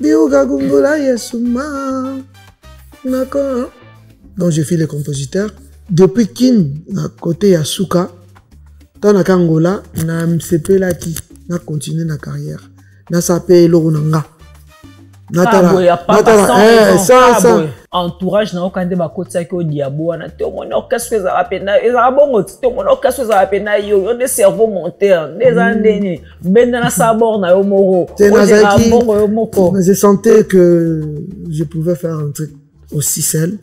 Biuga Gungola Yesuma. D'accord. Donc j'ai fait les compositeurs. Depuis Kin, à côté Yasuka, dans la Kangola, na MCP là qui na continué ma carrière. Na sapé Lorunanga. Entourage na okande bakotsa ki odiabo na te mon orchestre za rapena eza bongo te mon orchestre za rapena yo des cerveaux montaires des andeni benda na sabor na yo moro bongo yo moko. Je sentais que je pouvais faire un truc aussi seul.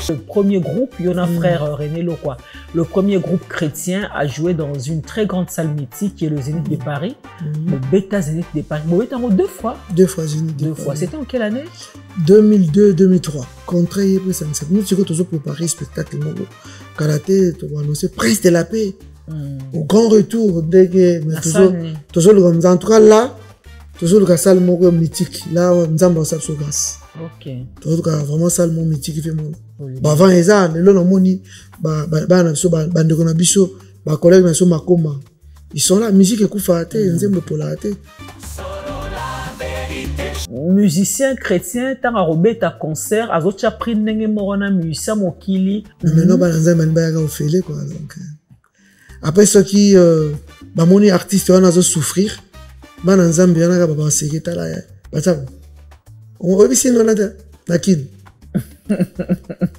Le premier groupe, Yona Frère René Lokwa, le premier groupe chrétien à jouer dans une très grande salle mythique qui est le Zénith de Paris, le Beta Zénith de Paris. Vous êtes en deux fois. Deux fois Zénith. Deux fois. C'était en quelle année? 2002-2003. Contraire, ça ne s'est pas. Nous avons toujours préparé le spectacle. Karaté, tu vas annoncer Prince de la paix. Au grand retour, dès que toujours le en tout cas là, toujours le salle mythique. Là, nous avons ça sur grâce. Ok. Toujours vraiment salle mythique qui fait mon. Avant les ans, les gens moni, collègues ils sont là, musique et koufate, ils aiment le polarité. Musicien chrétien, tant à Robert ta concert, à d'autres pris n'engé morona musicien mokili. Mais non, bananza manbaga au félé quoi. Donc après ceux qui, moni artiste on a souffrir, bananza bien là baba seketa là, bata. On obisi non là, lakin.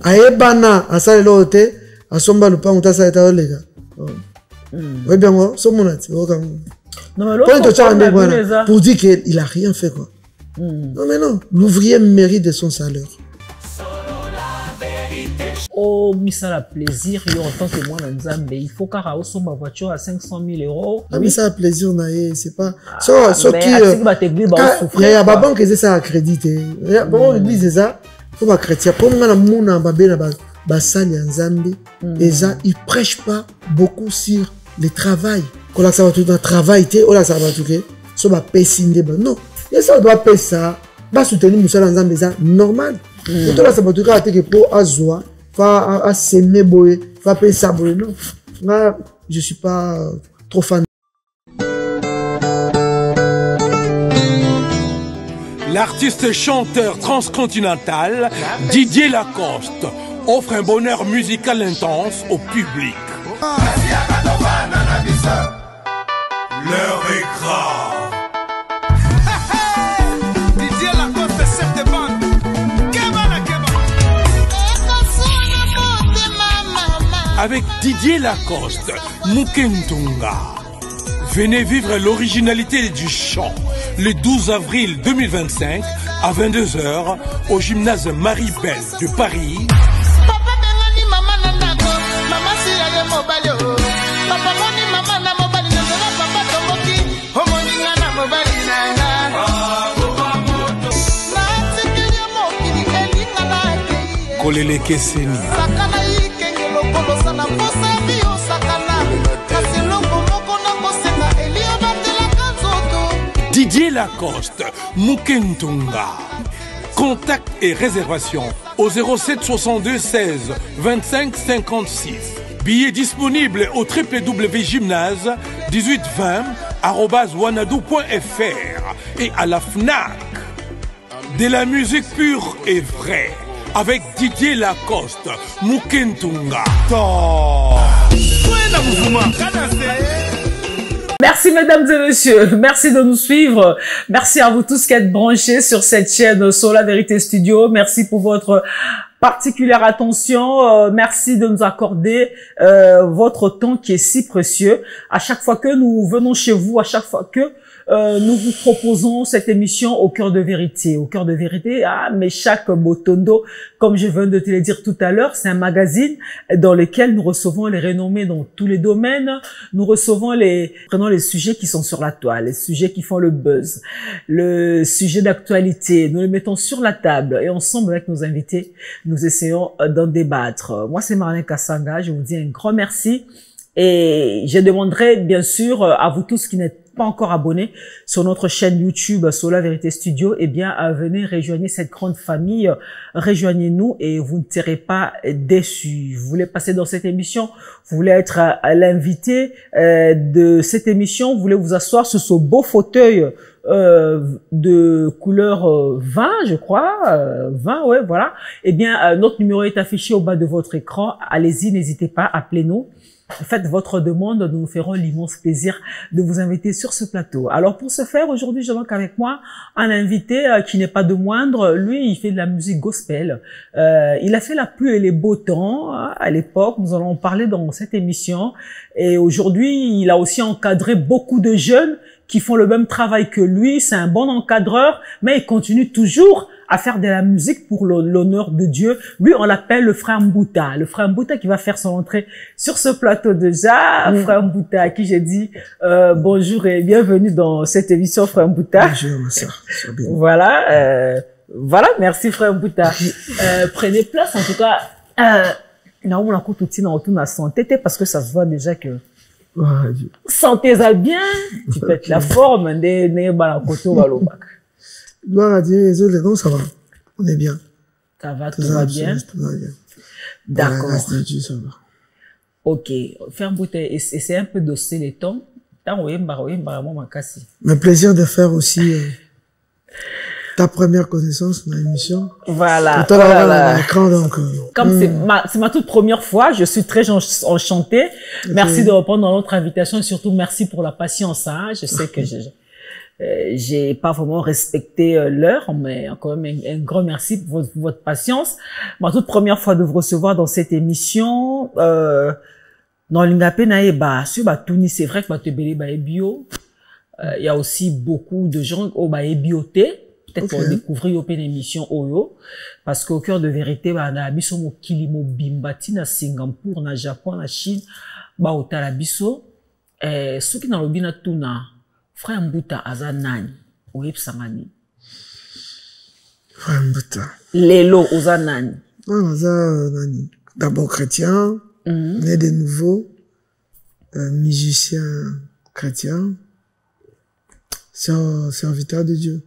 Aebana asale lote asomba lupango tasa eta olega. Oui bien moi, so monati, non mais pour dire qu'il a rien fait quoi. Non mais non, l'ouvrier mérite de son salaire. Oh, mais ça a plaisir, en tant que moi, il faut qu'à ma voiture à 500 000 €. Ah, mais ça a plaisir, c'est pas. Sauf qui. Il y a banque qui ça accrédité. Bon, l'église, c'est ça. Faut pas chrétien. Pour moi, ils prêchent pas beaucoup sur le travail. Quand ça va tout dans le travail, ça va tout. Ça va payer. Non. Et ça doit payer ça. Va soutenir Moussa Nzambe, c'est normal. Et tout là, ça va tout cas pour Azoa. Fa s'aimer boy, fa payer ça boy. Non, là, je suis pas trop fan. L'artiste chanteur transcontinental Didier Lacoste offre un bonheur musical intense au public. L'heure est grave. Didier Lacoste, cette bande. Avec Didier Lacoste, Mukentunga. Venez vivre l'originalité du chant le 12 avril 2025 à 22 h au gymnase Marie-Belle de Paris. Kolele Keseni. Didier Lacoste, Mukentunga. Contact et réservation au 07 62 16 25 56. Billets disponibles au www.gymnase1820@wanadoo.fr et à la FNAC. De la musique pure et vraie avec Didier Lacoste, Mukentunga. Merci mesdames et messieurs, merci de nous suivre, merci à vous tous qui êtes branchés sur cette chaîne Sola Vérité Studio, merci pour votre particulière attention, merci de nous accorder votre temps qui est si précieux. À chaque fois que nous venons chez vous, à chaque fois que nous vous proposons cette émission au cœur de vérité. Au cœur de vérité, mais chaque Botondo, comme je viens de te le dire tout à l'heure, c'est un magazine dans lequel nous recevons les renommés dans tous les domaines. Nous recevons prenons les sujets qui sont sur la toile, les sujets qui font le buzz, le sujet d'actualité. Nous les mettons sur la table et ensemble avec nos invités, nous essayons d'en débattre. Moi, c'est Marlène Kassanga. Je vous dis un grand merci et je demanderai bien sûr à vous tous qui n'êtes pas encore abonné sur notre chaîne YouTube Sola Vérité Studio, eh bien, venez rejoindre cette grande famille, rejoignez-nous et vous ne serez pas déçus. Vous voulez passer dans cette émission, vous voulez être à l'invité de cette émission, vous voulez vous asseoir sur ce beau fauteuil de couleur vin, je crois, vin, ouais, voilà. Eh bien, notre numéro est affiché au bas de votre écran. Allez-y, n'hésitez pas, appelez-nous. Faites votre demande, nous nous ferons l'immense plaisir de vous inviter sur ce plateau. Alors pour ce faire, aujourd'hui, j'ai donc avec moi un invité qui n'est pas de moindre. Lui, il fait de la musique gospel. Il a fait la pluie et les beaux temps à l'époque. Nous allons en parler dans cette émission. Et aujourd'hui, il a aussi encadré beaucoup de jeunes qui font le même travail que lui. C'est un bon encadreur, mais il continue toujours à faire de la musique pour l'honneur de Dieu. Lui, on l'appelle le frère Mbouta. Le frère Mbouta qui va faire son entrée sur ce plateau déjà. Frère Mbouta, à qui j'ai dit bonjour et bienvenue dans cette émission, frère Mbouta. Bonjour, ma soeur. Voilà, voilà, merci frère Mbouta. Prenez place, en tout cas. On a tout dans la santé, parce que ça se voit déjà que santé ça bien, tu pètes la forme, Gloire à Dieu, les non, ça va. On est bien. Ça va, tout va bien. Tout va bien. D'accord. Grâce de Dieu, ça va. Ok. Faire bouteille, essayer un peu d'osser les tons. Mais plaisir de faire aussi ta première connaissance dans l'émission. Voilà. Tout à l'heure, l'écran, donc. Comme c'est ma toute première fois, je suis très enchantée. Okay. Merci de répondre à notre invitation et surtout merci pour la patience. Hein. Je sais que j'ai pas vraiment respecté l'heure, mais quand même un grand merci pour votre patience. Ma toute première fois de vous recevoir dans cette émission, dans l'Ingapé Naïba, sur Batouni, c'est vrai que Batebele est bio. Il y a aussi beaucoup de gens au bioté. Peut-être pour découvrir une émission Oyo. Parce qu'au cœur de vérité, on a biso mo kilimo bimbati na Singapour, na Japon, na Chine, au Talabiso. Ceux qui n'ont pas tuna, frère Mbouta azanani, oyep sangani. Frère Mbouta. Lelo ozanani. Azanani. D'abord chrétien, né de nouveau, musicien chrétien, serviteur de Dieu.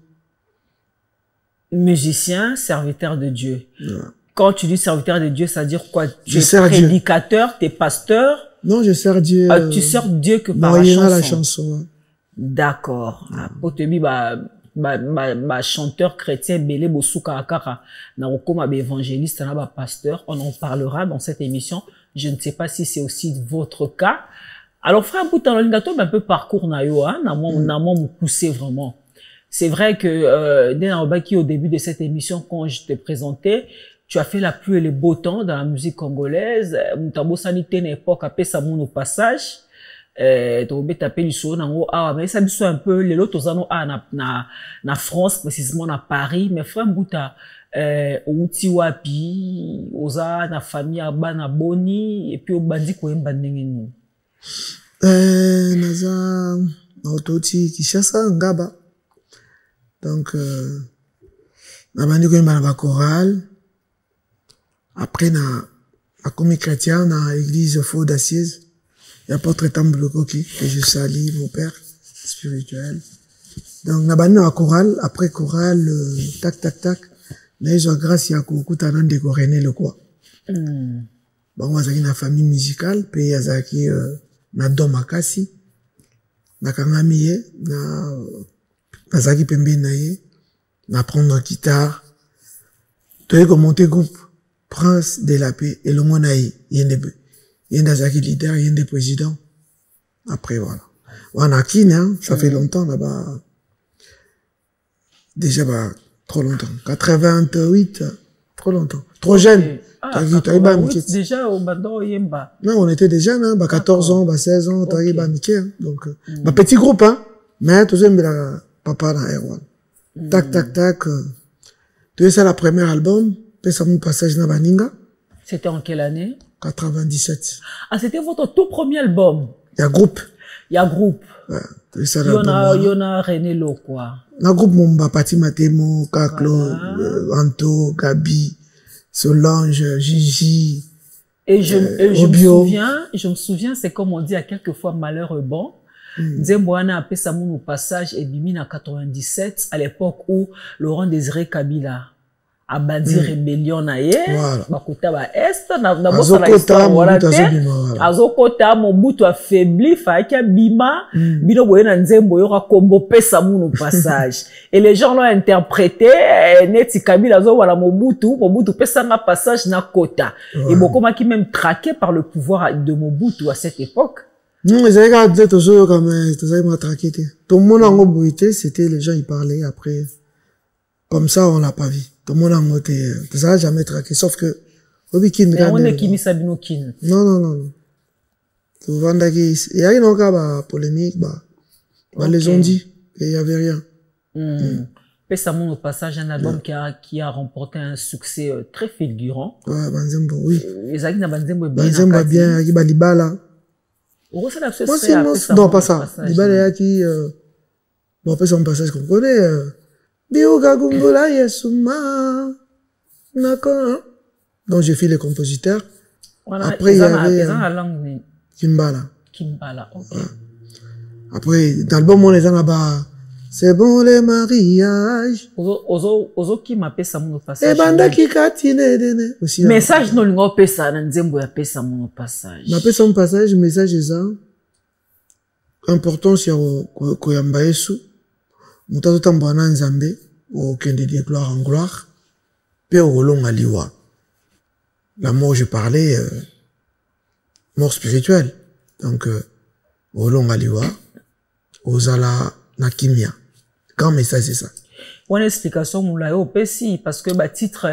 Musicien, serviteur de Dieu. Ouais. Quand tu dis serviteur de Dieu, ça veut dire quoi? Tu es prédicateur, tu es pasteur? Non, je sers Dieu. Tu sers Dieu que par la chanson. La chanson. D'accord. Pour te dire, chanteur chrétien, belé, bosuka, akara, na okoma, évangéliste, na pasteur. On en parlera dans cette émission. Je ne sais pas si c'est aussi votre cas. Alors, frère Mbouta, un peu parcours na yo, hein, na moi, poussé vraiment. C'est vrai que, au début de cette émission, quand je t'ai présenté, tu as fait la pluie et le beau temps dans la musique congolaise. Mutabo sanité une époque, après ça mon au passage. Tu tapé du son, mais ça dit un peu, les autres na France, précisément na Paris, mais frère Mbouta, outi wapi, oza na famille aba na boni, et puis au bandi ko yemba ndenge nous. Naza, na ototi Kishasa, Ngaba. Donc, na bandi ko yemba na chorale. Après, na commis chrétien, na église Faux d'Assises. Il y a Apôtre Tambuloko que je salue, mon père spirituel. Donc, na bandi na chorale, après chorale, tac. Mais j'ai grâce à Koukou Tanan de Korené le quoi. Bon, on a une famille musicale, puis yazaki na Domakasi, na Kangamiye, na Zaki Pembe naye, na prendre guitare. Tu as monter groupe Prince de la Paix et le Monaï, Zaki leader, des président. Après voilà. On a qui, hein, ça fait longtemps là-bas. Déjà trop longtemps. 88, trop longtemps. Trop jeune. Déjà au Bando Yemba. Non, on était déjà jeunes, hein, 14 ans, 16 ans, Mickey, hein. Donc, petit groupe, hein. Mais, tout ça, la papa dans Erwan. Tac. Tu sais, la première album, puis ça mon passage dans Baninga. C'était en quelle année? 97. Ah, c'était votre tout premier album? Il y a groupe. Ouais. Il y en a René Lo, quoi. Le groupe Mumba, Pati Matemo, Kaklo, Anto, Gabi, Solange, Gigi. Et je me souviens, c'est comme on dit à quelquefois malheur bon. Nzemboana appelé Samoun au passage et Bimina 97, à l'époque où Laurent Désiré Kabila abandi rébellion na ye Voilà. bakota ba est na bosa la histoire wala te azokota Mobutu affaibli faki bima bino boye na nzembo yo kombo pesa munu passage et les gens l'ont interprété neti Kabila zo wala Mobutu pesa nga passage na kota et Bokoma qui même traqué par le pouvoir de Mobutu à cette époque. Non, ils avaient gardé tout ça comme tout ça m'a traqué. Tout le monde en Mobutu, c'était les gens ils parlaient après comme ça on l'a pas vu. Tout le monde a monté, tout ça jamais traqué, sauf que, on est Kimi Sabino Kin. Non. Souvent, il y a une cas, polémique, les ont dit, qu'il y avait rien. Pessamon au passage, un album qui a remporté un succès très fulgurant. Ouais, Banzembo, oui. Les Agina Banzembo bien, il y a Libala. Non, pas ça. Libala, qui, bon, après son passage qu'on connaît, Biuga Gumbola Yesuma. D'accord. Donc j'ai fait les compositeurs. Après il y avait Kimbala, ok. Après dans l'album on les en a c'est bon les mariages. Ozo qui m'appelle ça mon passage. Et banda qui katine dene. Message no lingo pesa na nzembo ya pesa mon passage. Na pesa mon passage message ça. Importance ya ko yamba Yesu. Mutazo tambana nzambe au kende de gloire en gloire pe au long aliwa la mort je parlais mort spirituelle donc au long aliwa ozala na kimia grand message c'est ça une explication moula yo pesi parce que titre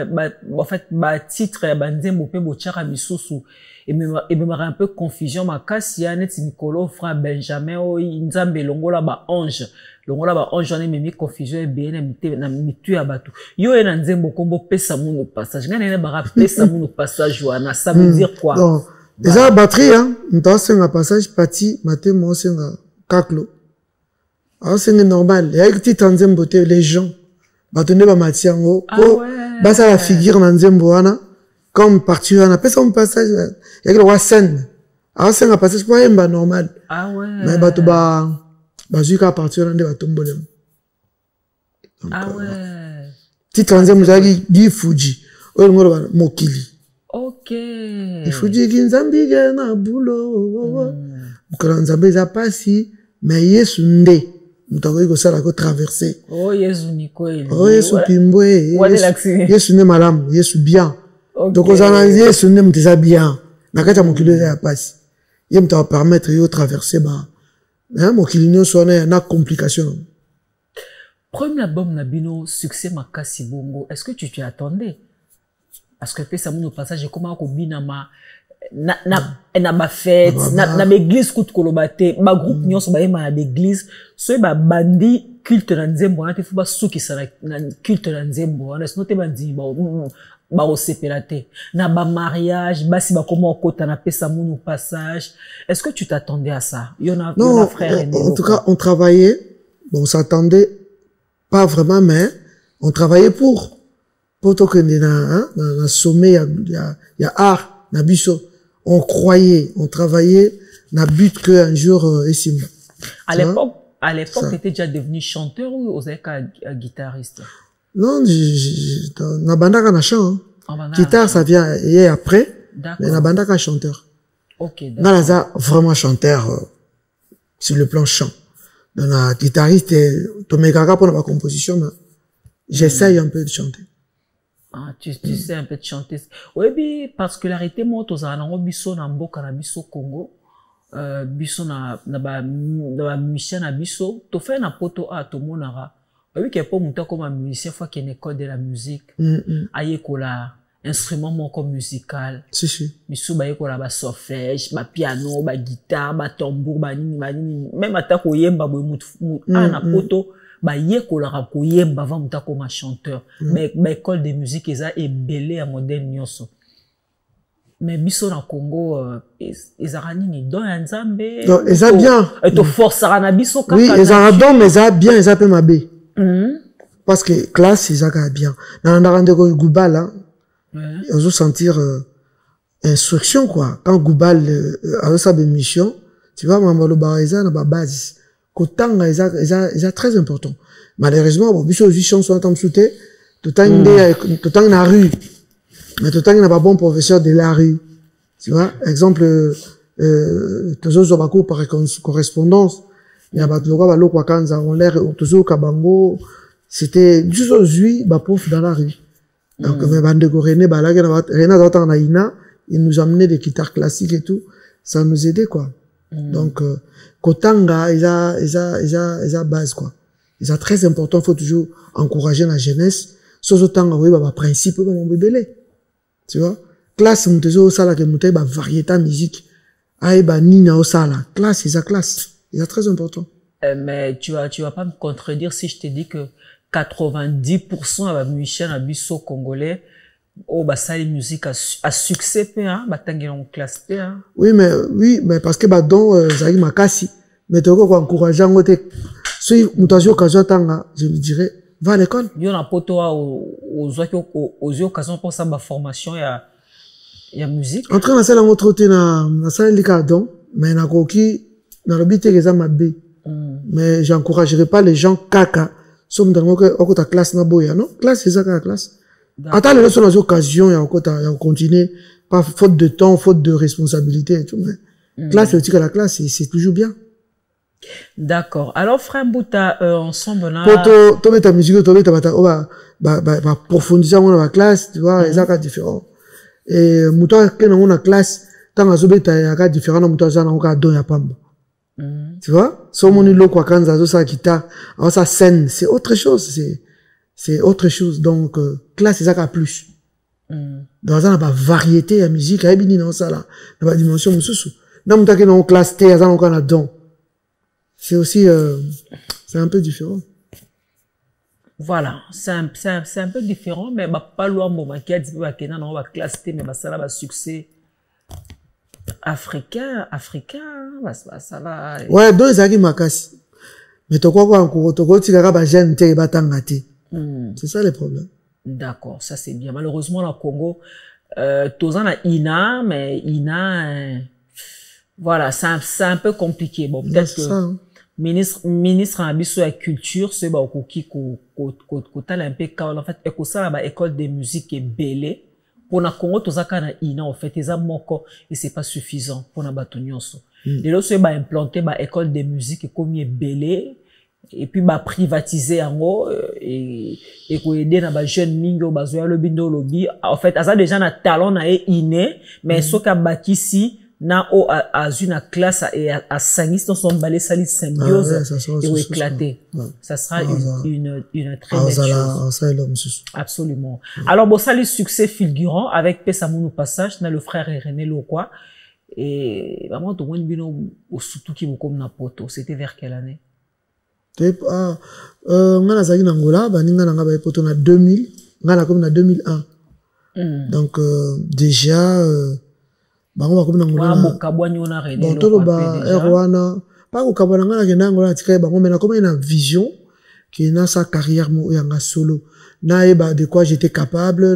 en fait titre banzembo pe bochara bisusu et même un peu confusion makasi ya net Nicolo frère Benjamin o nzambe longola ba ange on est même confusion et bien na mitu ya batu yo na nzembo kombo pesa muno passage ngana ba pesa muno passage wana ça veut dire quoi non déjà batterie hein on c'est un passage parti matin moi c'est un kaklo alors c'est normal il y a une petite nzembo les gens batone ba matiango ko basa la figure na nzembo wana comme parti wana pesa un passage il y a la scène alors c'est un passage pas normal mais batu bazuka à partir de batombolem. Titre nzembo zaki di Fuji. Oyo ngoro mokili. OK. Fuji kinzambi na bulo. Mukala nzambe za pasi mais Yesu nde. Mutako ko sala ko traverser. Oh Yesu niko ele. Oh Yesu pimbwe. Yesu ne malamu, Yesu bien. Donc ozana Yesu ne muteza bien. Nakata mokili ya pasi. Yem ta permettre yo traverser ba. Mon client soit na complication. Premier album Nabino succès makasi bongo. Est-ce que tu t'y attendais? Parce que ça mon passage comment ko binama na ba fête na l'église kout kolobate ba groupe nyonso ba yema na l'église so ba bandi culte na nzembo na te fu ba suki sala na culte na nzembo na sino te bandi ba osepelate na ba mariage basi ba comment kota na pesa mon passage. Est-ce que tu t'attendais à ça? Non, en tout cas on travaillait, bon on s'attendait pas vraiment mais on travaillait pour to que na sommet il y a art na biso on croyait on travaillait na but que un jour ici. À l'époque tu étais déjà devenu chanteur ou guitariste? Non, na bandaka na chant. Guitare ça vient et après mais na bandaka chanteur. OK. Nalaza vraiment chanteur sur le plan chant. Donc la guitariste to mekaka pour la composition j'essaye un peu de chanter. Ah, tu sais un peu de chanter. Oui, bi particularité moi to za na biso na mboka na biso Congo. Biso na ba musicien na biso to fait na poto a to monara. Oui que pour monter comme un musicien faut qu'il y ait une école de la musique. Ayekola instrument moko musical. Si. Biso ba yekola ba solfège, ba piano, ba guitare, ba tambour, ba nini même atako yemba boy mutu na poto ba yekola ko yemba va muta comme chanteur. Mais école de musique eza ebelé à moderne nyonso. Mais biso na Congo ezara nini don ya nzambe. Donc eza bien. Et to forcera na biso kaka. Oui, ezara don mais eza bien, eza pe mabe. Parce que classe ezaka bien. Na ndakande ko Gubala. On veut sentir instruction quoi. Quand Goubal a sa mission, tu vois mamalo baraisa na ba base. Kotanga eza très important. Malheureusement bon biso aussi chanson en temps sauté Totangi na rue. Mais totangi n'a pas bon professeur de la rue. Tu vois? Exemple, toujours sur cours par correspondance. Il y a pas l'eau quoi quand on l'air, toujours kabango. C'était juste aujourd'hui, prof dans la rue. Donc, René, il nous amenait des guitares classiques et tout. Ça nous aidait, quoi. Donc, Kotanga, il a base, quoi. Il est très important, il faut toujours encourager la jeunesse. Sur Tanga, oui, principe, mon bébé. Tu vois? Classe, m'tezo sala que m'te variété musique. Nina au sala. Classe, il est très important. Mais tu vas pas me contredire si je te dis que 90% de musiciens à biso congolais ça les musique à succès en classe oui mais parce que donc zaki makasi mais tu ko encourager ngote si mutation occasion tanga je lui dirais va à l'école yo na poto aux occasions pour ça ma formation ya musique en train de faire la montre na salle likadon mais na koki na robité que ça m'a bé mais j'encouragerai pas les gens kaka somme dans ta classe na boya non classe c'est ça la classe attends les autres occasions il y a continuer pas faute de temps faute de responsabilité et tout mais classe c'est aussi que la classe c'est toujours bien. D'accord. Alors frère Mbouta ensemble là to mettre ta musique to mettre ba approfondir dans la classe tu vois les cas différents et muto que dans la classe tant azobeta ya cas différents muto za na ka don ya pamba. Tu vois, so moni lo kwa kanza zo sa guitare, alors ça scène, c'est autre chose, c'est autre chose. Donc classe c'est ça qu'a plus. Dans un ba variété ya musique, ay bini dans ça là, dans ba dimension mususu. Na mutake na classe T, ça on a don. C'est aussi c'est un peu différent. Voilà, c'est un peu différent mais pas loin moment qui a dit ba kena na ba classe T mais ça là ba succès africain, ça va. Ouais, donc ça qui makasi. Mais tu quoi encore, tu tu ba jeune te ba tangati. C'est ça le problème. D'accord, ça c'est bien. Malheureusement au Congo, tozan a Ina, mais Ina, voilà, c'est un peu compliqué. Bon, peut-être que hein. ministre en abisso la culture, c'est au koki ko un peu en fait, et ça la école de musique est belé. Pour na Congo tozaka na ina en fait eza moko et c'est pas suffisant pour na bato nyonso lelo so ba implanter ba école de musique comme belé et puis ba privatiser yango et ko aider na ba jeune mingo bazoya lo bindo lobi en fait asa déjà na talent na inné mais soka bakisi na o azuna classe et à sangis dans son balai sali symbiose et éclater ça sera une très belle chose absolument alors bon ça les succès fulgurants avec Pesamounou Passage na le frère René Lokwa et vraiment tout le monde bino au surtout qui comme na poto c'était vers quelle année ngana zaki na Angola baninga na ngaba poto na 2000 ngana comme na 2001 donc déjà bango comme na Angola bon tout le ba erwana pas ko kabana ngana ke na Angola tika bango mais na comme une vision qui na sa carrière mo yanga solo na eba de quoi j'étais capable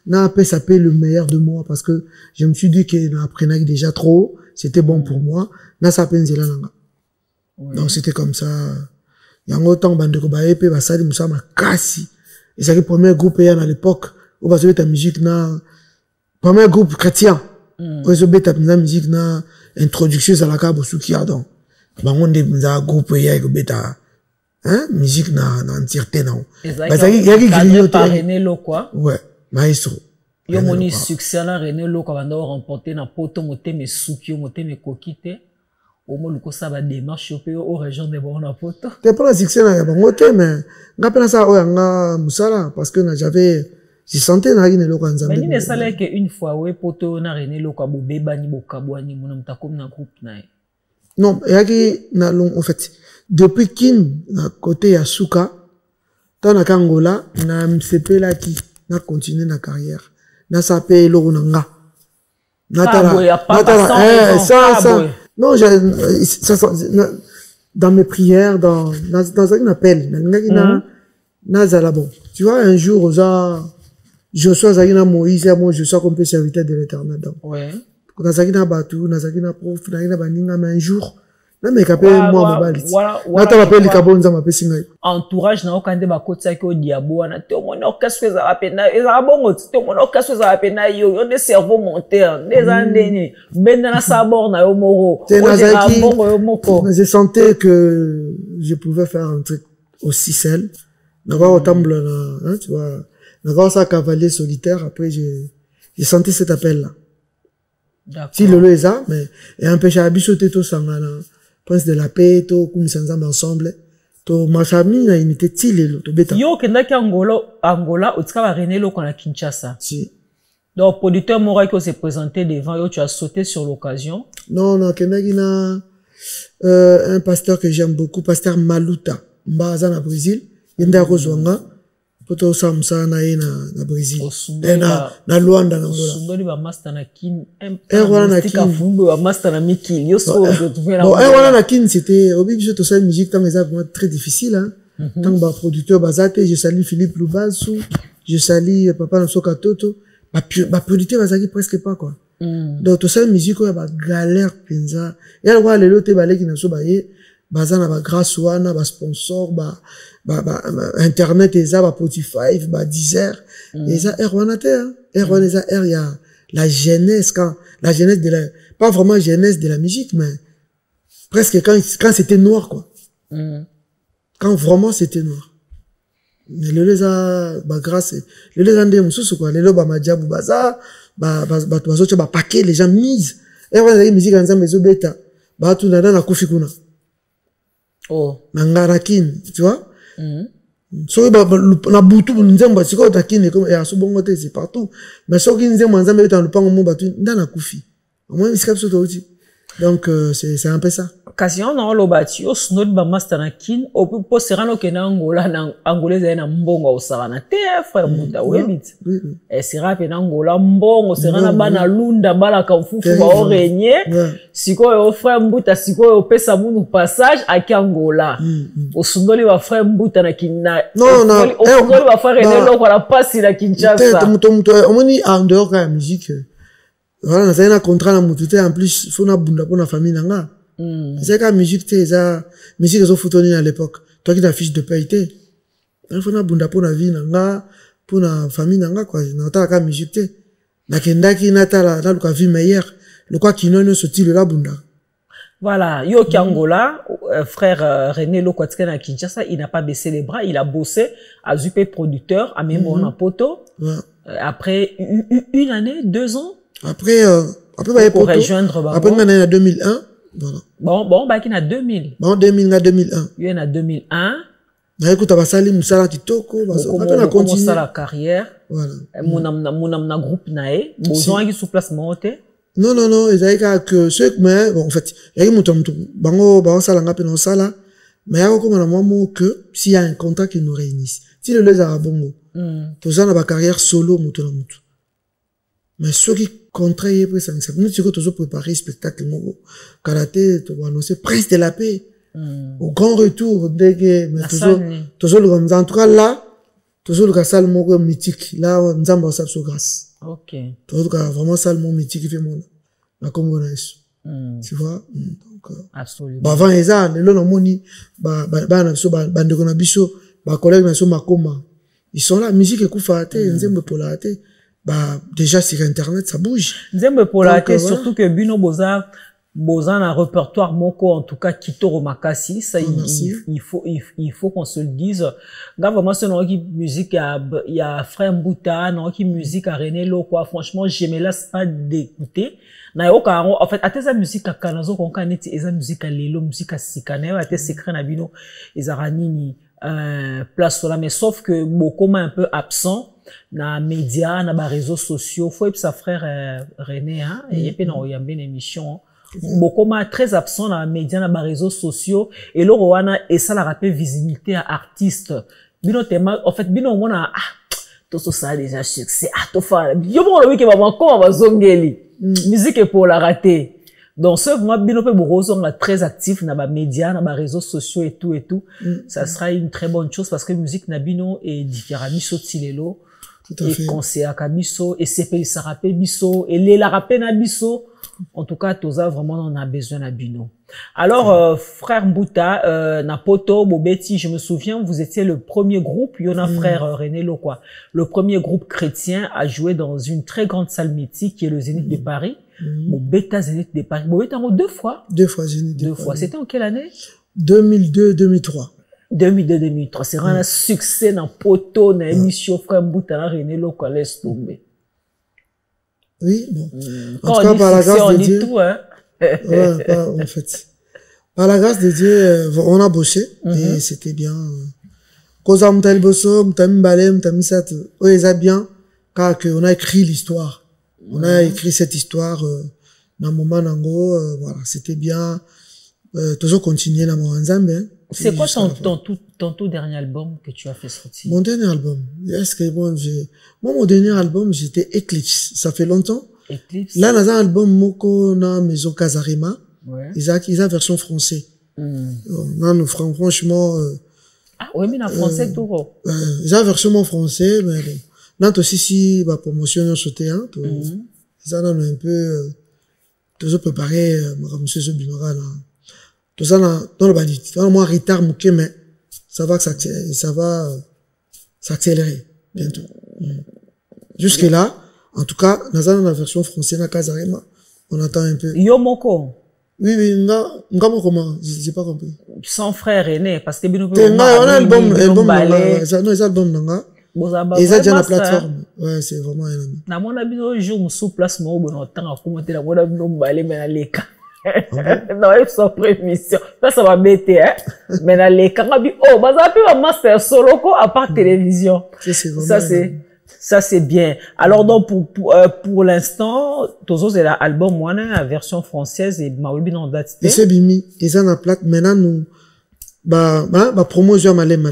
na peut s'appeler le meilleur de moi parce que je me suis dit que na apprenais déjà trop c'était bon pour moi na sa penzela nanga donc c'était comme ça yango temps bande ko ba epé ba sali musa makasi et c'est le premier groupe à l'époque où ba ta musique na premier groupe chrétien où ta musique na introduction à la cabo suki adon bango nde za groupe ya ko beta hein musique na entièreté na ba ça yaki grignoter René Lokwa ouais maestro yo moni succès na René Lokwa banda remporter na poto moteme suki moteme kokite au moins le ça va démarche au région de bon poto t'es pas succès na bango te mais ngapela ça oyanga musala parce que j'avais j'ai senti na René Lokwa nzambe mais ni ça là que une fois ouais poto na René Lokwa bobeba ni bokabwani mona mtakom na groupe na non yaki na long en fait depuis kin na côté ya Suka tant na Angola na MCP là qui na continuer na carrière na sapé lo nanga ça non ça dans mes prières dans un appel na zala bon tu vois un jour oza Joshua Zagina Moïse moi je sois comme peu serviteur de l'Éternel donc ouais na Zagina Batu na Zagina prof na baninga mais un jour Na me kapé moi mobali. Voilà. Na ta appelle les kabon za mapé singa. Entourage na okande ba kotsa ki o diabo na te mon orchestre za apena eza bongo te mon orchestre za apena yo de cerveau monteur des andeni benda na sabor na yo moro. Je sentais que je pouvais faire un truc aussi seul. D'avoir autant blanc, hein, tu vois. D'avoir ça cavalier solitaire, après j'ai senti cet appel là. D'accord. Si le est ça, mais et un peu chabichoté tout ça là. Prince de la paix, tout comme ça ensemble. Tout ma famille na unité tile to beta. Yo kenda ki Angola au tsaka René Loko na Kinshasa. Si. Donc producteur Morai qui s'est présenté devant yo, tu as sauté sur l'occasion. Non, kenda ki na un pasteur que j'aime beaucoup, pasteur Maluta, Mbaza na Brésil, yenda kozwanga. Poto samsa na na Brésil. Na Luanda na Angola. Sundoli ba master na kin. Voilà na kin. Fumbo ba master na Miki. Yo so retrouver là. Bon, voilà na kin c'était au début tout ça musique tant vraiment très difficile hein. Tant ba producteur bazate, je salue Philippe Lubasu, je salue papa Nsoka Toto. Ba producteur bazaki presque pas quoi. Donc tout ça musique quoi ba galère penza. Et alors les loté balé qui na so ba ye bazana ba grâce wana ba sponsor ba internet et ça, Spotify, Deezer, et ça, R1 il y a la jeunesse, la jeunesse de la, pas vraiment jeunesse de la musique, mais presque quand c'était noir, quoi. Quand vraiment c'était noir. Mais le les grâce, le les andé moussous, quoi. Le les madjabou baza, paquet, les gens misent. R1 la musique en ensemble, les bêta. Tout dans la koufikuna. Oh. Nangarakin, tu vois? So na butu nzemba siko takine comme ya so bongo te c'est partout mais so ki nzemba nzambe etant le pango mo batu ndana kufi au moins iska so toti donc c'est un peu ça occasion na lo bati o snod ba master na kin o po serano ke na Angola na angolaise na mbongo o sarana te frère muta o bit et sera pe na Angola mbongo serana bana lunda bala ka mfufu ba o renye siko o frère muta siko o pesa munu passage a ki Angola o sundoli ba frère muta na kinna non o sundoli ba frère René Loko la passe na Kinshasa muto omoni en dehors ka musique voilà ça un contrat na mutu en plus faut na bunda pour na famille nanga c'est ka musique te ça musique zo futoni à l'époque toi qui ta fiche de paye te il faut na bunda pour na vie nanga pour na famille nanga quoi na ta ka musique te na kendaki na ta la ka vie meilleure le quoi qui non sorti la bunda. Voilà, yo ki Angola, frère René Loko na Kinshasa, il n'a pas baissé les bras, il a bossé à Zupe producteur à même en poto. Après une année, 2 ans. Après pour rejoindre après on a 2001 voilà. Bon bah qui na 2000 bon 2000 na 2001 il y en a 2001 na écoute basali musala kitoko après on a continué la carrière voilà mon na groupe nae besoin qui sous place monter non ils avaient que ce mais bon en fait il y a mutu bango sala ngapi na sala mais yako comme na moi que s'il y a un contrat qui nous réunisse si le les arabongo to ça na ba carrière solo mutu na mutu mais ceux qui contraient après ça nous tu toujours préparer spectacle mon karaté tu vas annoncer Prince de la paix au grand retour dès que mais toujours le en tout cas là toujours le salle mon mythique là nzamba sa so grâce OK toujours vraiment salle mon mythique qui fait mon la Congo tu vois donc absolument bah avant ça le no moni ba na so ba ndeko na biso ba collègue na so makoma ils sont là musique ekufa te nzembe pola te bah déjà sur internet ça bouge nzembe pola te surtout que bino boza un répertoire moko en tout cas kitoro makasi ça il faut qu'on se le dise gars vraiment c'est non qui musique il y a frère Mbuta non qui musique à René Loko franchement je me laisse pas d'écouter na yo en fait à tes musique à kanazo kon kaneti eza musique à lelo musique à sikane à tes secret na bino ezara nini place là mais sauf que beaucoup un peu absent na média na ba réseaux sociaux faut sa frère René hein et puis na oyambe une émission beaucoup très absent na média na ba réseaux sociaux et le roana et ça la rappelle visibilité à artiste bino tema en fait bino mona tout ça déjà succès to fa yo mo le week ba ko ba zongeli musique pour la rater donc ce moi bino pe borozo on très actif na ba média na ba réseaux sociaux et tout ça sera une très bonne chose parce que musique na bino est différent miso tilelo et conseil à Kabiso et c'est ça rappelle biso et les la rappelle na biso en tout cas toza vraiment on a besoin na bino Alors, frère Mbouta, Napoto, Bobeti, je me souviens, vous étiez le premier groupe, il y en a frère René Lokwa, le premier groupe chrétien à jouer dans une très grande salle mythique qui est le Zénith de Paris. Bobeta Zénith de Paris. Bobeta en 2 fois. 2 fois Zénith de Paris. 2 fois. C'était en quelle année? 2002-2003. 2002-2003. C'est vraiment un succès dans Poto, dans l'émission frère Mbouta, René Lokwa, laisse tomber. Oui, bon. Quand on dit succès, on dit tout, hein. Ouais, en fait. Par la grâce de Dieu, on a bossé et c'était bien. Cause à m'tal bosso, m'tal m'balé, m'tal m'sat, ouais, ça bien, car on a écrit l'histoire. On a écrit cette histoire, dans mon moment, voilà, c'était bien, toujours continuer dans mon ensemble, hein. C'est quoi ton tout dernier album que tu as fait sortir? Mon dernier album. Est-ce que bon, moi, mon dernier album, j'étais Eclipse. Ça fait longtemps. Eclipse. Là, dans un album, Moko, na Maison Casarema. Ouais. Ils ont version français. Non, nous, franchement, ah, oui, mais en français, tout. ils ont version français, mais bon. Là, aussi, si, bah, promotion, sauté, hein, ils ont un peu, toujours préparé, monsieur Zobimara, là. Tout ça, dans le bandit. Moi, retard, mais ça va s'accélérer, bientôt. Jusque là, en tout cas, dans la version française, na Casarema, on attend un peu. Yomoko. Oui, comment? J'ai pas compris. Son frère aîné, parce que on a un album, non, les albums, non, et ça, déjà la plateforme. Ouais, c'est vraiment un ami. Na mon abi no jour sous place mo bon temps à commenter la mon abi no balé mais na leka. Non, il sans prémission. Ça va m'aider, hein. Mais na leka ngabi oh, baza pi ba master solo ko à part télévision. Ça c'est bien. Alors donc pour l'instant, Tozo c'est l'album moi la version française et Maobi non date. Et c'est bimi, ils en a plate maintenant nous ba promotion malem.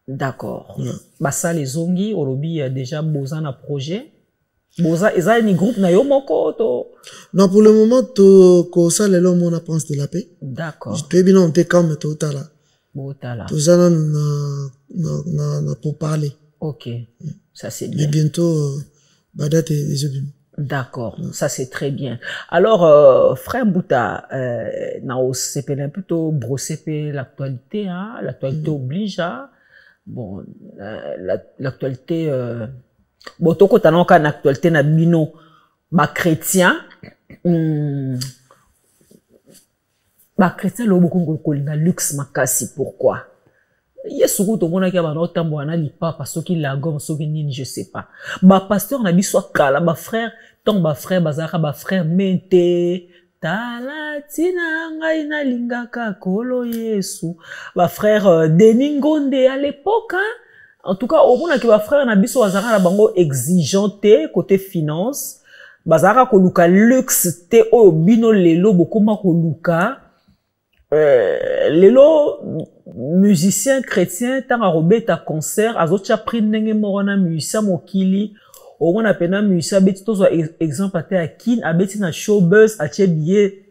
D'accord. Bah ça les ongi orobi déjà Boza na projet. Boza eza ni groupe na yo moko to. Non, pour le moment ko ça les l'homme on a pense de la paix. D'accord. Je te bien on te calme tout à là. Botala. Tout ça na pour parler. OK. Ça c'est bien. Et bientôt date les obus. D'accord, ça c'est très bien. Alors, frère Mbouta, c'est plutôt brosser l'actualité, hein? L'actualité oblige, hein? Bon, l'actualité, bon, toko t'as qu'une actualité na bino, ma chrétien, ma chrétien, l'eau beaucoup de luxe makasi, pourquoi? Yesu to mona ki ba no tambo na lipa parce qu'il la gomme so ki nini je sais pas. Ba pasteur na biso kala ba frère ton ba frère bazaka ba frère mente talatina ngai na lingaka kolo Yesu. Ba frère Deningonde à l'époque hein. En tout cas au mona ki ba frère na biso bazaka na bango exigeante côté finance. Bazaka ko luka luxe te o bino lelo bokoma ko luka lelo musicien chrétien tant à robeta concert azocha pris ndenge morona musicien mokili au moins appena musicien beti tozo exemple ate à kin abeti na showbuzz atie billet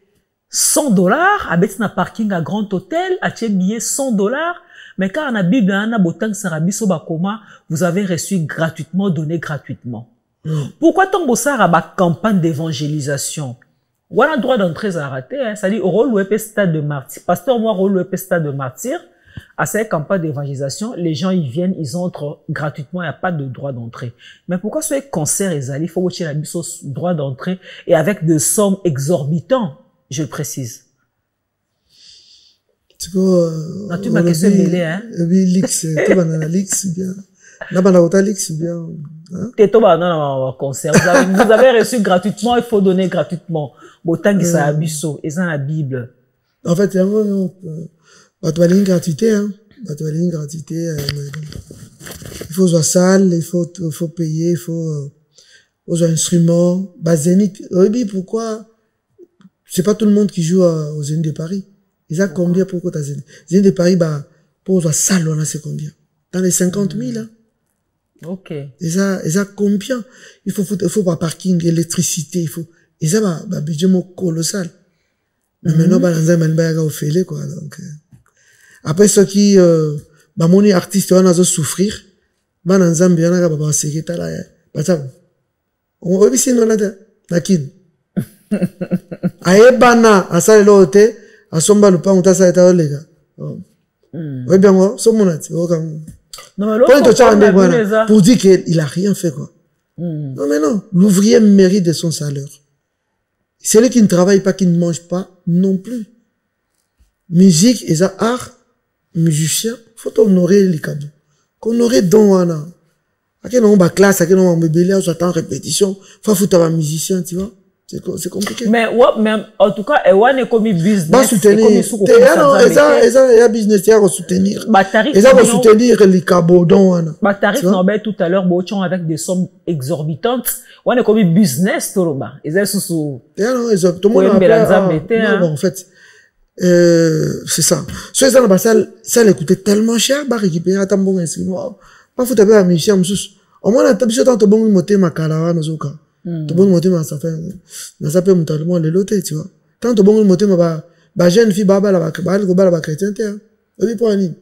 $100 abeti na parking à Grand Hôtel atie billet $100 mais quand on a Bible na botang sarabiso bakoma vous avez reçu gratuitement donné gratuitement. Pourquoi tant bossara ba campagne d'évangélisation? On a droit d'entrée à rater, hein. Ça dit, au rôle web stade de martyr. Pasteur, moi, rôle web stade de martyr. À cette campagne d'évangélisation, les gens, ils viennent, ils entrent gratuitement, il n'y a pas de droit d'entrée. Mais pourquoi ce concert, il faut watcher la droit d'entrée et avec des sommes exorbitantes, je le précise. Tu vois, tu m'as question mêlée, hein? Oui, l'X, tu vas dans la l'X, bien. Là, dans l'X, bien. Non, concert. Vous avez reçu gratuitement, il faut donner gratuitement. Autant que ça a biso, et ça la Bible. En fait, il y a une gratuité, hein. Il faut jouer salle, il faut payer, il faut jouer instrument. Zénith. Oui, pourquoi? C'est pas tout le monde qui joue au Zénith de Paris. Ils ont combien pour ta Zénith? Zénith de Paris, pour jouer salle, on a c'est combien? Dans les 50 000, hein. Ok. Et ça combien? Il faut pas parking, électricité, il faut, et ça, budget colossal. Mais maintenant, on fait quoi, donc, après, ceux qui, mon artiste, on a souffrir, on a Zambie, on a sécurité là, on va ici, on a kin. Aye bana, à ça, l'autre, asomba le pan ça est les gars oui bien moi so mon ati pour dire qu'il a rien fait quoi. Non mais non, l'ouvrier mérite de son salaire. Celui qui ne travaille pas, qui ne mange pas, non plus. Musique et ça, art, musicien, faut honorer les cadeaux. Qu'on aurait don wana. À quel moment classe, à quel moment bébé, j'attends répétition, faut foutre un musicien, tu vois. C'est compliqué. Mais en tout cas, on est comme business. Pas soutenir. Il y a business, il y a soutenir. Il y a soutenir les cabodons. Tarif Nobel tout à l'heure, avec des sommes exorbitantes. On est comme business, tout le monde. Ils sont sous. Tout le monde en fait, c'est ça. Soit ça l'écoutait tellement cher, bah récupérer à bon instrument. Pas foutre un musicien, au moins la table sur tant bon moté ma calara nos cas. Tout bon moté ma ça fait mutalement le loté, tu vois. Tant bon moté ma ba jeune fille baba la chrétien te. Et puis pour ani.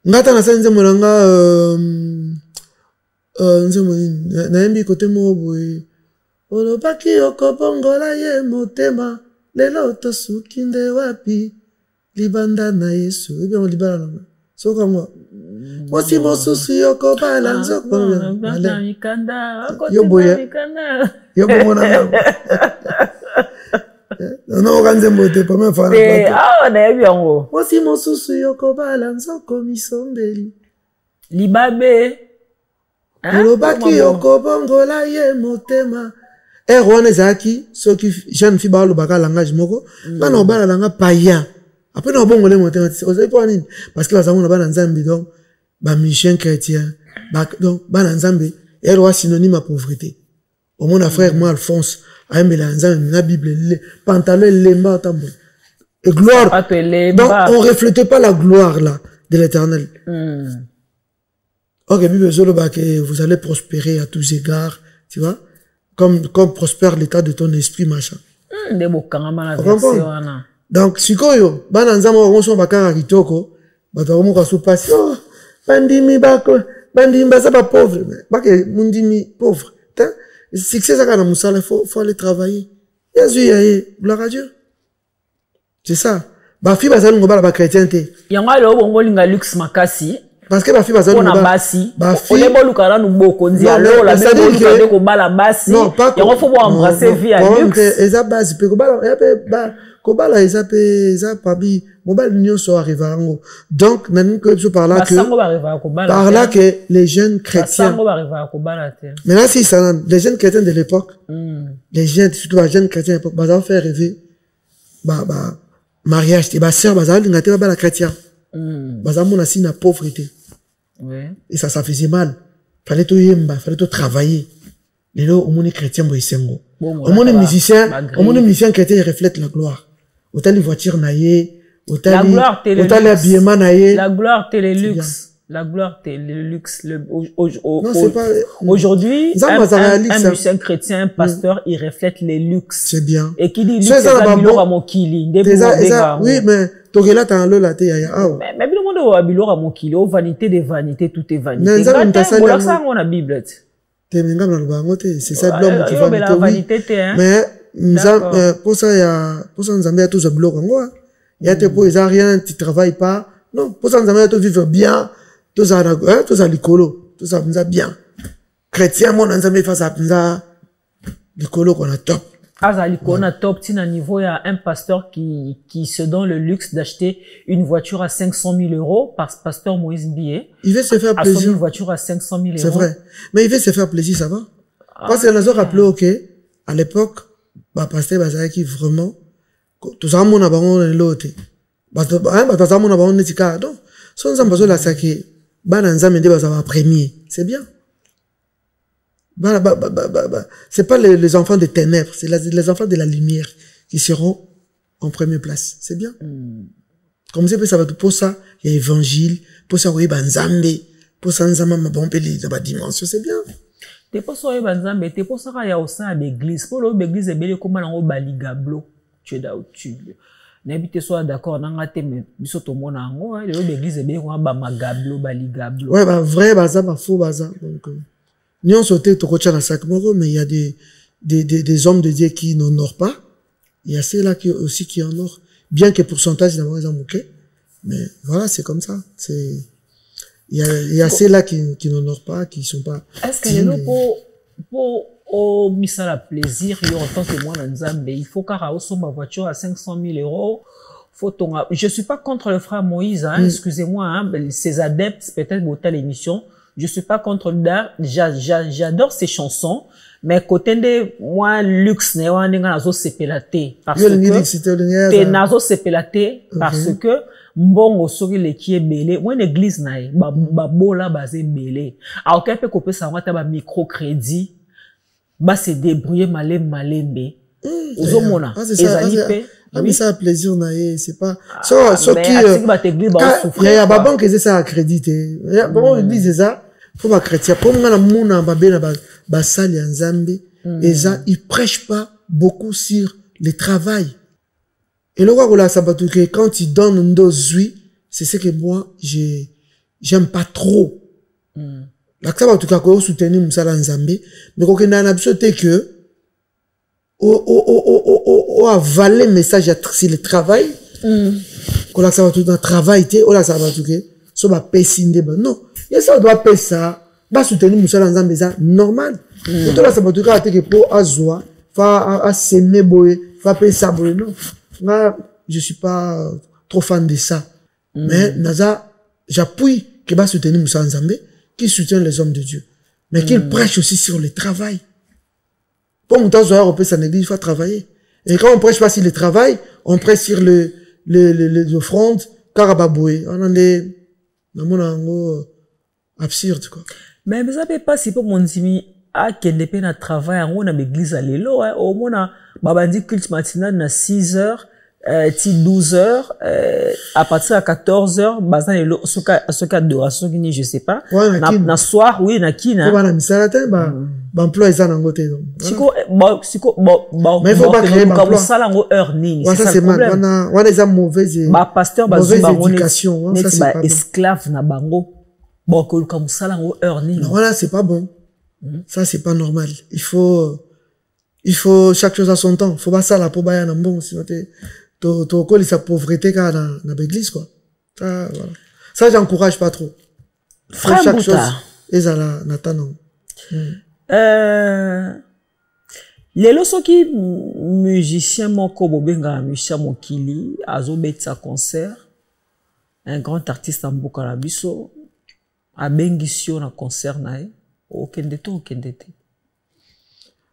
Ngata na sanze molanga naembi côté mo boy. Olobaki okobongola ye motema lelo tosukinde wapi libanda na Yesu. Et bien on libala na. So comme moi si mon souci yoko balance yo boya yo bomona non ganze mote pas même faire ah na bien ngo moi si mon souci yoko balance comme isombeli libabe olobaki yoko bongola ye motema rwana zaki so qui jeune fille ba lo baka langage moko na no bala langa païen après no bongole motema osai pour nini parce que bazango na bana nzambi donc ba mission chrétien donc bana nzambe roi synonyme à pauvreté au mon frère moi Alphonse a aimé la nzambe na bible pantalon lemba tambo et gloire donc on reflète pas la gloire là de l'Éternel. OK bible zolo ba que vous allez prospérer à tous égards, tu vois, comme prospère l'état de ton esprit machin. Donc sikoyo bana nzambe on so bakara kitoko bato mo ka so passion bandimi bako bandimi basa ba pauvre bake mundimi pauvre hein succès ça kana musala faut aller travailler Jésus gloire à Dieu c'est ça ba fi bazali ngobala ba chrétienté yanga lo bongo linga luxe makasi parce que ba fi bazali ngobala basi ole bolukara nu boko ndia lo la be ko bala basi yango faut bo embrasser vie à luxe eza basi pe ko bala ba kobala eza pabi mobile nyonso arriva ngo donc nani que je parle là que les jeunes chrétiens mais là si ça les jeunes chrétiens de l'époque les jeunes surtout les jeunes chrétiens de l'époque bah faire rêver mariage et sœur bah ngate ba la chrétien bah mon assis na pauvreté et ça faisait mal fallait tout yemba fallait tout travailler les là au monde chrétien boisengo au monde musicien chrétien reflète la gloire. Autant les voitures naïe, autant les habillements naïe. La gloire t'es le luxe. La gloire t'es le luxe. Aujourd'hui, un musicien chrétien, un pasteur, il reflète les luxes. C'est bien. Et qui dit luxe, c'est abilo à mokili. Oui, mais t'aurais là t'as un lot là t'es mais bien le monde abilo à mokili, aux vanités des vanités, tout est vanité. Voilà ça on a Bible. T'es mengam dans le bangote, c'est ça l'homme qui vanité. Mais pour ça nous a tous un bloc en quoi il y a des pour ils rien tu travailles pas non pour ça nous a tous vivre bien tous ça l'écolo tout ça nous a bien chrétien mon nous a face à ça l'écolo qu'on a top on a top tina niveau il y a un pasteur qui se donne le luxe d'acheter une voiture à 500 000 euros par pasteur Moïse Bié. Il veut se faire plaisir. Une voiture à 500 000 euros. C'est vrai. Mais il veut se faire plaisir, ça va? Parce que nous a rappelé, ok, à l'époque, pasteur Bazara qui vraiment, tout ça, mon abandon est l'autre. Tout ça, mon abandon est l'autre. Donc, si on a besoin de la saquer, premier. C'est bien. C'est pas les enfants des ténèbres, c'est les enfants de la lumière qui seront en première place. C'est bien. Comme ça va tout pour ça, il y a évangile, pour ça, oui, banzambe, pour ça, nzama mabompeli, dans la dimension, c'est bien. T'es pas ça, banzambe, t'es pas ça, il y a aussi l'église. Pour l'église, c'est bien comme on a baligablo. Tu es là où tu n'habite soit d'accord, n'a pas mais biso to mona ngo, l'église, c'est bien comme on a magablo, baligablo. Ouais, vrai bazar, faux bazar. Donc, nous on sauté tout coach à la sac moro, mais il y a des hommes de Dieu qui n'honorent pas. il y a ceux-là qui aussi qui honorent, bien que pourcentage d'abord ils ont moqué, mais voilà, c'est comme ça. C'est il y a ceux-là qui n'honorent pas, qui sont pas. Est-ce que les pour au misala plaisir, en tant que moi dans Zambie, il faut qu'à ma voiture à 500 000 euros. Je suis pas contre le frère Moïse, hein, excusez-moi, hein, ses adeptes, peut-être pour l'émission. Je suis pas contre l'art. J'adore ses chansons, mais côté de moi, luxe, ne wa n'enga nazo sepelate. Parce que, te nazo sepelate, parce que, mbongo soki le qui est belé, moi, une église nae, bola basé belé. Alors, qu'elle peut couper ça, on va microcrédit, bah, se débrouiller malembe. Uzomona. Ezalipe. Ah, mais ça a plaisir, c'est pas, il y a pas banque qui ça accrédité. Bon, ils disent ça, faut pas chrétien. Pour moi, la mouna, basali en Zambie, et ça, ils prêchent pas beaucoup sur le travail. Et le roi, quand ils donnent une dose, c'est ce que moi, j'aime pas trop. La ça va tout cas, qu'on soutenir Moussala en Zambie, mais qu'on a l'absolu que, avaler message sur le travail, qu'on a ça va tout dans le travail, on a ça va tout que, ça va payer non. Et ça doit payer ça, va soutenir Moussala en Zambie, ça, normal. Et tout là, ça va tout cas, que pour azoa, fa s'aimer boye, fa payer ça boye, non. Moi, je suis pas trop fan de ça. Mais, naza, j'appuie que va soutenir Moussala en Zambie, qui soutient les hommes de Dieu. Mais qu'il prêche aussi sur le travail. Pour mon temps, on peut s'en église, il faut travailler. Et quand on prêche pas sur le travail, on prêche sur les offrandes, carababoué. On en est, dans mon absurde, quoi. Mais vous savez pas si pour mon dimi, à quel dépend à travail, on a l'église à l'élo, au moins, babandi culte matinal, na 6 heures, 12 heures, à partir de 14 heures, bazan l'élo, ce cas d'adoration, je sais pas. Na soir, oui, na kina. Comment on a mis ça là, emploi ça dans côté donc. Mais il faut pas créer emploi. Ça là heure ni. C'est ça le problème. On a des mauvaise éducation. Ça c'est pas esclave na bango. Bon comme ça là heure ni. Voilà, c'est pas bon. Ça c'est pas normal. Il faut chaque chose à son temps. Faut pas ça là pour bailler en bon sinon to coller sa pauvreté dans l'église quoi. Ça voilà. Ça j'encourage pas trop. Frère chaque chose et ça là n'attendons. Les leçons qui musicien moko bobenga musicien mokili azobet sa concert un grand artiste en mboka na biso abengisio na concert nae okende te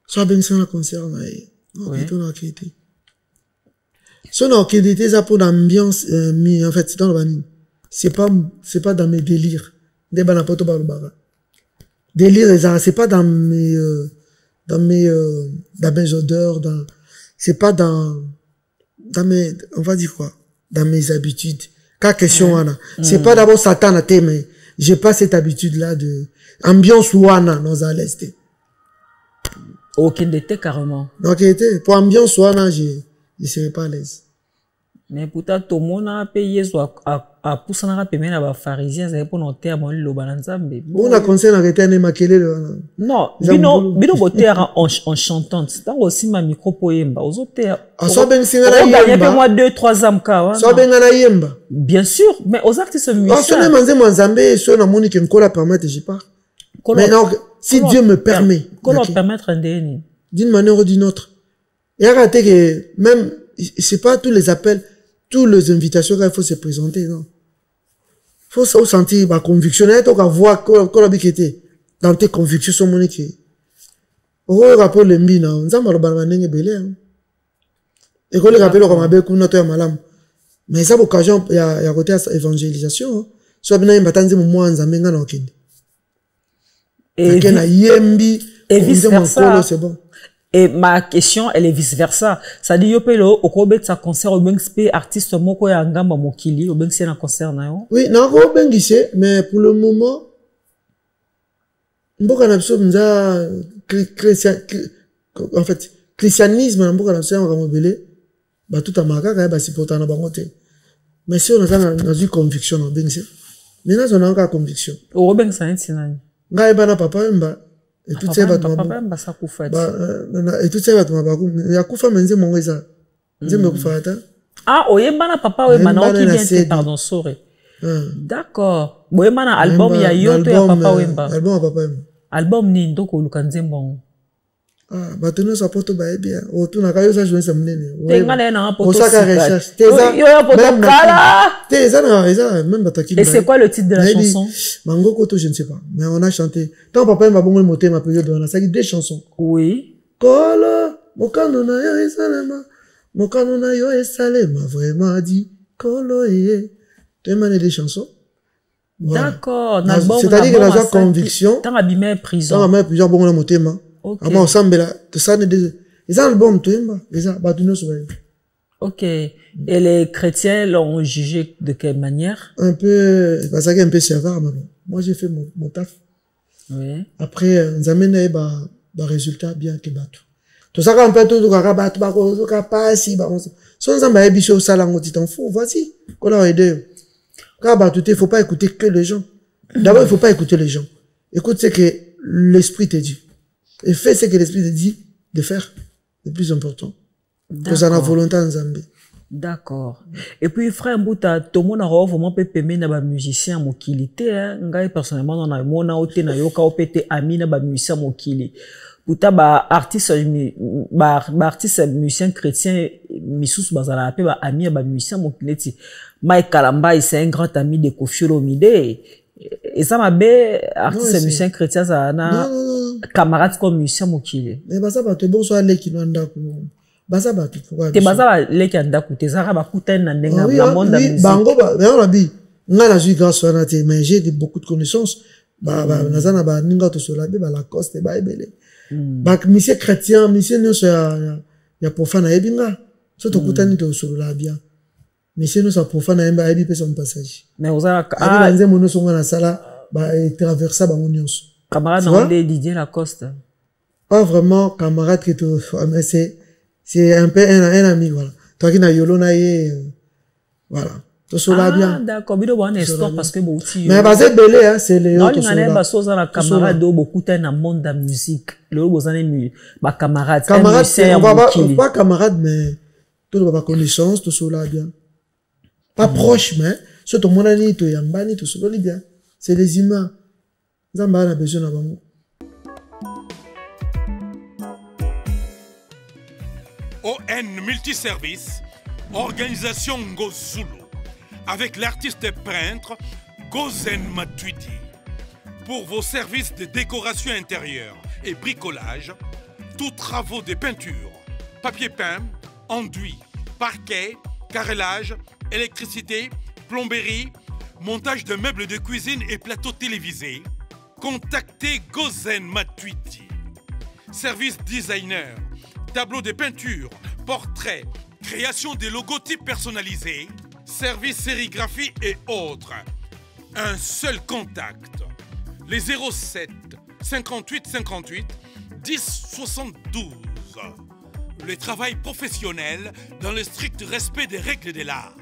so abengisio na concert nae okende na kete so na okende te ça pour l'ambiance en fait c'est dans le banine c'est pas dans mes délires de bana poto ba lobaka délire c'est pas dans mes odeurs c'est pas dans mes on va dire quoi dans mes habitudes quand question wana c'est pas d'abord Satan à thème mais j'ai pas cette habitude là de ambiance wana dans à l'est aucun détail carrément donc pour ambiance wana je serais pas à l'aise mais pourtant tout le monde a payé à pousser na paiement na ba pharisiens c'est pour noter à mon loba nzambe on a conseil na retene makelele non bino boter en chantant c'est aussi ma micro poemba ozoter so ben singana yemba moi 2-3 ans ka so ben na yemba bien sûr mais aux artistes musiciens so na manze nzambe so na moni que nkola permettre je pas mais donc si Dieu me permet comment permettre ndeni d'une manière ou d'une autre et arrêtez que même c'est pas tous les appels toutes les invitations qu'il faut se présenter non faut sentir ma conviction et donc voir qu'on a biqueté dans tes convictions sont monique au rapport le mbina on s'en va le balmaner belé et qu'on le rappelle comme avec notre malam mais ça occasion il y a côté évangélisation soit bien imbatanzi moi nzamenga na okende et na yembi et vice versa c'est bon. Et ma question, elle est vice-versa. Ça dit, yopelo, okobet sa concert, au bengispe, artiste moko ya ngamba mokili, au bengispe na concert na yo? Oui, na ko bengispe, mais pour le moment, mboka na biso mza, en fait, christianisme na mboka na biso ya mokambele, ba tout amaka, kaya ba sipota na bangote. Mais si on a une conviction na bengispe, maintenant on a encore conviction. Au bengispe na nani? Nga eba na papa mba. Et tout ça va papa mba sa kufa. Et tout ça va tomber bakou. Ya kufa menze mongo eza. nzembe kufata. Ah, oyemba na papa oyemba na oki bien te pardon sore. D'accord. Oyemba na album ya yoto ya papa oyemba. Album ya papa oyemba. Album ni ndoko luka nzembo. Ah, bateno sa poto ba bien. O tu na kayo sa journée samnene. Tenga na poto. Osaka recherche. Teza. Yo ya poto kala. Teza na même bataki. Et c'est quoi le titre de la chanson? Mango Koto, je ne sais pas, mais on a chanté. Tant papa m'a bon monter ma période on a ça deux chansons. Oui. Kolo, mokano na yo esalema. Mokano na yo esalema vraiment dit Kolo ye. Tu as des chansons. D'accord. C'est-à-dire que la conviction. Dans abîmé prison. Dans abîmé prison bon monter ma. OK. Ama ensemble là, de ça les albums tu aimes les batuno so. OK. Et les chrétiens l'ont jugé de quelle manière? Un peu parce que un peu sévère mais bon. Moi j'ai fait mon taf. Oui. Après nous amène ba résultat bien que batu. Tout ça quand peut tout ka batu ba ko ka passer ba on son zamba ebiso sala ngoti t'en fous voici qu'on a aidé. Quand batu il faut pas écouter que les gens. D'abord il faut pas écouter les gens. Écoute ce que l'esprit te dit. Et fais ce que l'esprit te dit de faire. Le plus important. Que ça n'a volonté en Zambie. D'accord. Et puis, frère Mbouta, tout le monde a vraiment pu permettre à musicien mokili. Ngai personnellement, on a mon aote na yoka opete ami na musicien mokili. Pouta artiste musicien chrétien misous bazala pe ba ami ba musicien mokili. Mike Kalamba, c'est un grand ami de Koffi Olomide. Et ça m'a bé artiste musicien chrétien ça na camarade comme musicien mokili. Mais ça va te bon soit les qui n'ont pas baza ba tu pourquoi te baza ba leki anda kuté zara ba kuta na ndenga la monde de musique bango ba mais on a dit nga na ju grâce na te mais j'ai beaucoup de connaissances ba nazana ba ninga to sola be ba la coste ba ebele ba monsieur chrétien monsieur no so ya profane ebinga so to kutani to sola bien monsieur no so profane emba ebi pe son passage mais oza ah nze mono so na sala ba traverser ba nyonso camarade na de Didier Lacoste pas vraiment camarade que to mais c'est un peu un ami, voilà. Toi qui n'as yolo na ye, voilà. Tout cela bien. D'accord, mais bon, histoire parce que beaucoup. Mais c'est belé, hein, c'est les autres. Non, il y a des camarades de beaucoup dans le monde de la musique. Le beaux années, ma camarade. Camarade, pas camarade, mais tout le monde a connaissance, tout cela bien. Pas proche, mais surtout mon ami, tout yambani, tout cela bien. C'est les humains. Zamba a besoin d'avoir. ON Multiservice, organisation Ngozulu, avec l'artiste peintre Gozen Matuidi. Pour vos services de décoration intérieure et bricolage, tous travaux de peinture, papier peint, enduit, parquet, carrelage, électricité, plomberie, montage de meubles de cuisine et plateaux télévisés, contactez Gozen Matuidi. Service designer, tableau de peinture, portrait, création de logotypes personnalisés, service sérigraphie et autres. Un seul contact. Les 07 58 58 10 72. Le travail professionnel dans le strict respect des règles de l'art.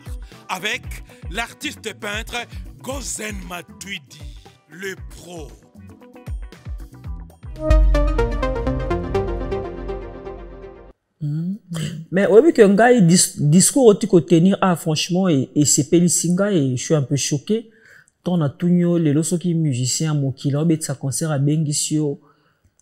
Avec l'artiste peintre Gozen Matuidi, le pro. Mais oui, que un gars discours au tico tenir franchement et c'est Pélissinga et je suis un peu choqué. Ton a tout les losos qui musiciens mon qui l'obé de sa concert à Bengisio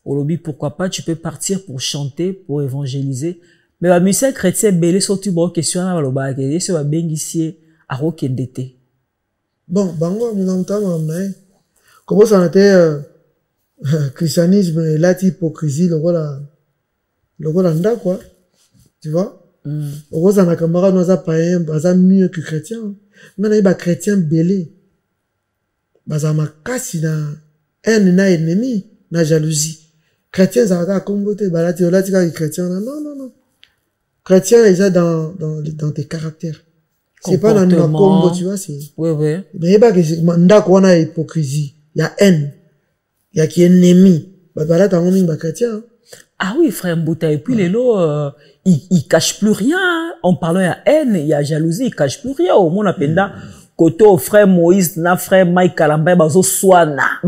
au lobby pourquoi pas tu peux partir pour chanter pour évangéliser mais la musicien chrétien belé sorti bon question à loba que c'est va Bengisio à Rokendete. Bon bango mon entend mais comment ça était christianisme et la hypocrisie le voilà nda quoi. Tu vois? Heureusement, on a camarade, nous a païen, baza mieux que chrétien. Maintenant, il y a chrétien belé. Baza ma casse, il a un ennemi, na jalousie. Chrétien, ça a combattu, balati, chrétien, non. Chrétien, il est dans tes caractères. C'est pas dans nos combo, tu vois, c'est. Oui. Mais il y a pas que, nda qu'on a hypocrisie. Il y a haine. Il y a qui est ennemi. Balati, on est chrétien. Ah oui, frère Mbouta, et puis les lots, il cache plus rien. En parlant à haine, il y a jalousie, il cache plus rien. Au monde appenda, côté au frère Moïse, na frère Mike Kalamba, bazo soana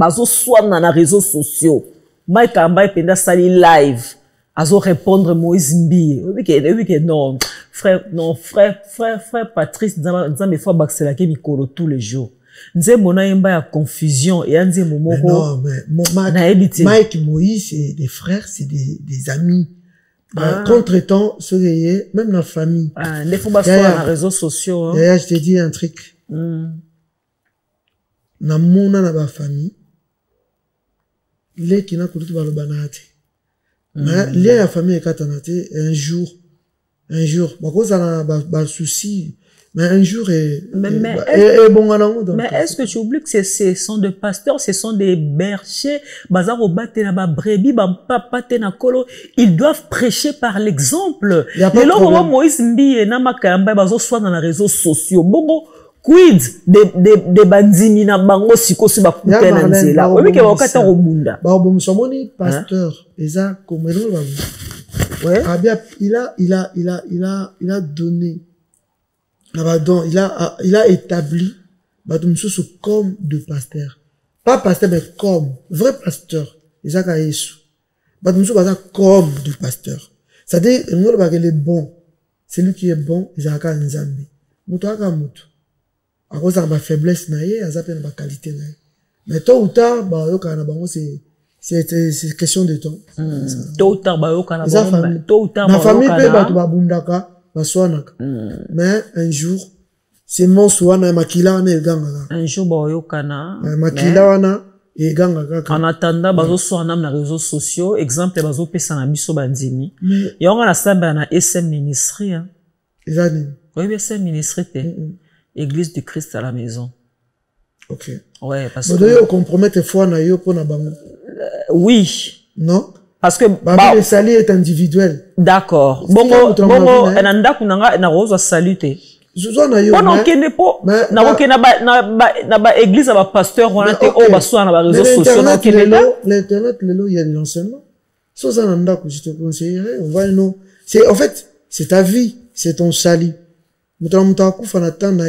na réseaux sociaux. Mike Kalamba penda sali live, azo répondre Moïse Mbi. Oui que non. frère Patrice nzambe fois baxela ke mikolo tous les jours nze mona yemba ya confusion et nze momoko non mais Mike Moïse c'est des frères, c'est des amis. Contre-temps même la famille ne faut pas sur les réseaux sociaux d'ailleurs je te dis un truc na mona na ba famille les qui na kutu ba lobanate mais les la famille katanate un jour parce ça ba souci mais un jour mais est-ce que tu oublies que ce sont des pasteurs, ce sont des bergers, ils doivent prêcher par l'exemple. Les gens Moïse Mbi na makamba bazo soit dans les réseaux sociaux. Bongo quid de bandimi na bango sikosi ba kupela nzela. Obi ke wakata robunda. Ba bon somoni pasteur eza comme ouais. Il a donné il a établi comme de pasteur. Pas pasteur, mais comme. Vrai pasteur. Isaac a Yesu. Comme de pasteur. C'est-à-dire, il est bon. C'est lui qui est bon, Isaac a Nzambe. Moutou aka moutou. À cause de ma faiblesse, il a ma qualité. Mais tôt ou tard, c'est question de temps. Tôt ou tard, ma famille peut mais un jour c'est mon soana makila wana eganga un jour boyokana makila wana eganga en attendant bazo soana na réseaux sociaux exemple bazo pesa na biso bandimi yonga na samba na SM ministry hein ezani oui SM ministry te église du Christ à la maison. OK ouais parce que doyo compromettre foi na yo pona bango oui non parce que le salut est individuel. D'accord. Bongo enanda kunanga na rozo saluté. Zuzona yo. On okende po na okena na ba église ba pasteur on a te o baso na ba réseaux sociaux na okende là. L'internet il y a de l'enseignement. Soza nanda ku je te conseillerais, on va non. C'est en fait, c'est ta vie, c'est ton salut. Muta kufa na tanda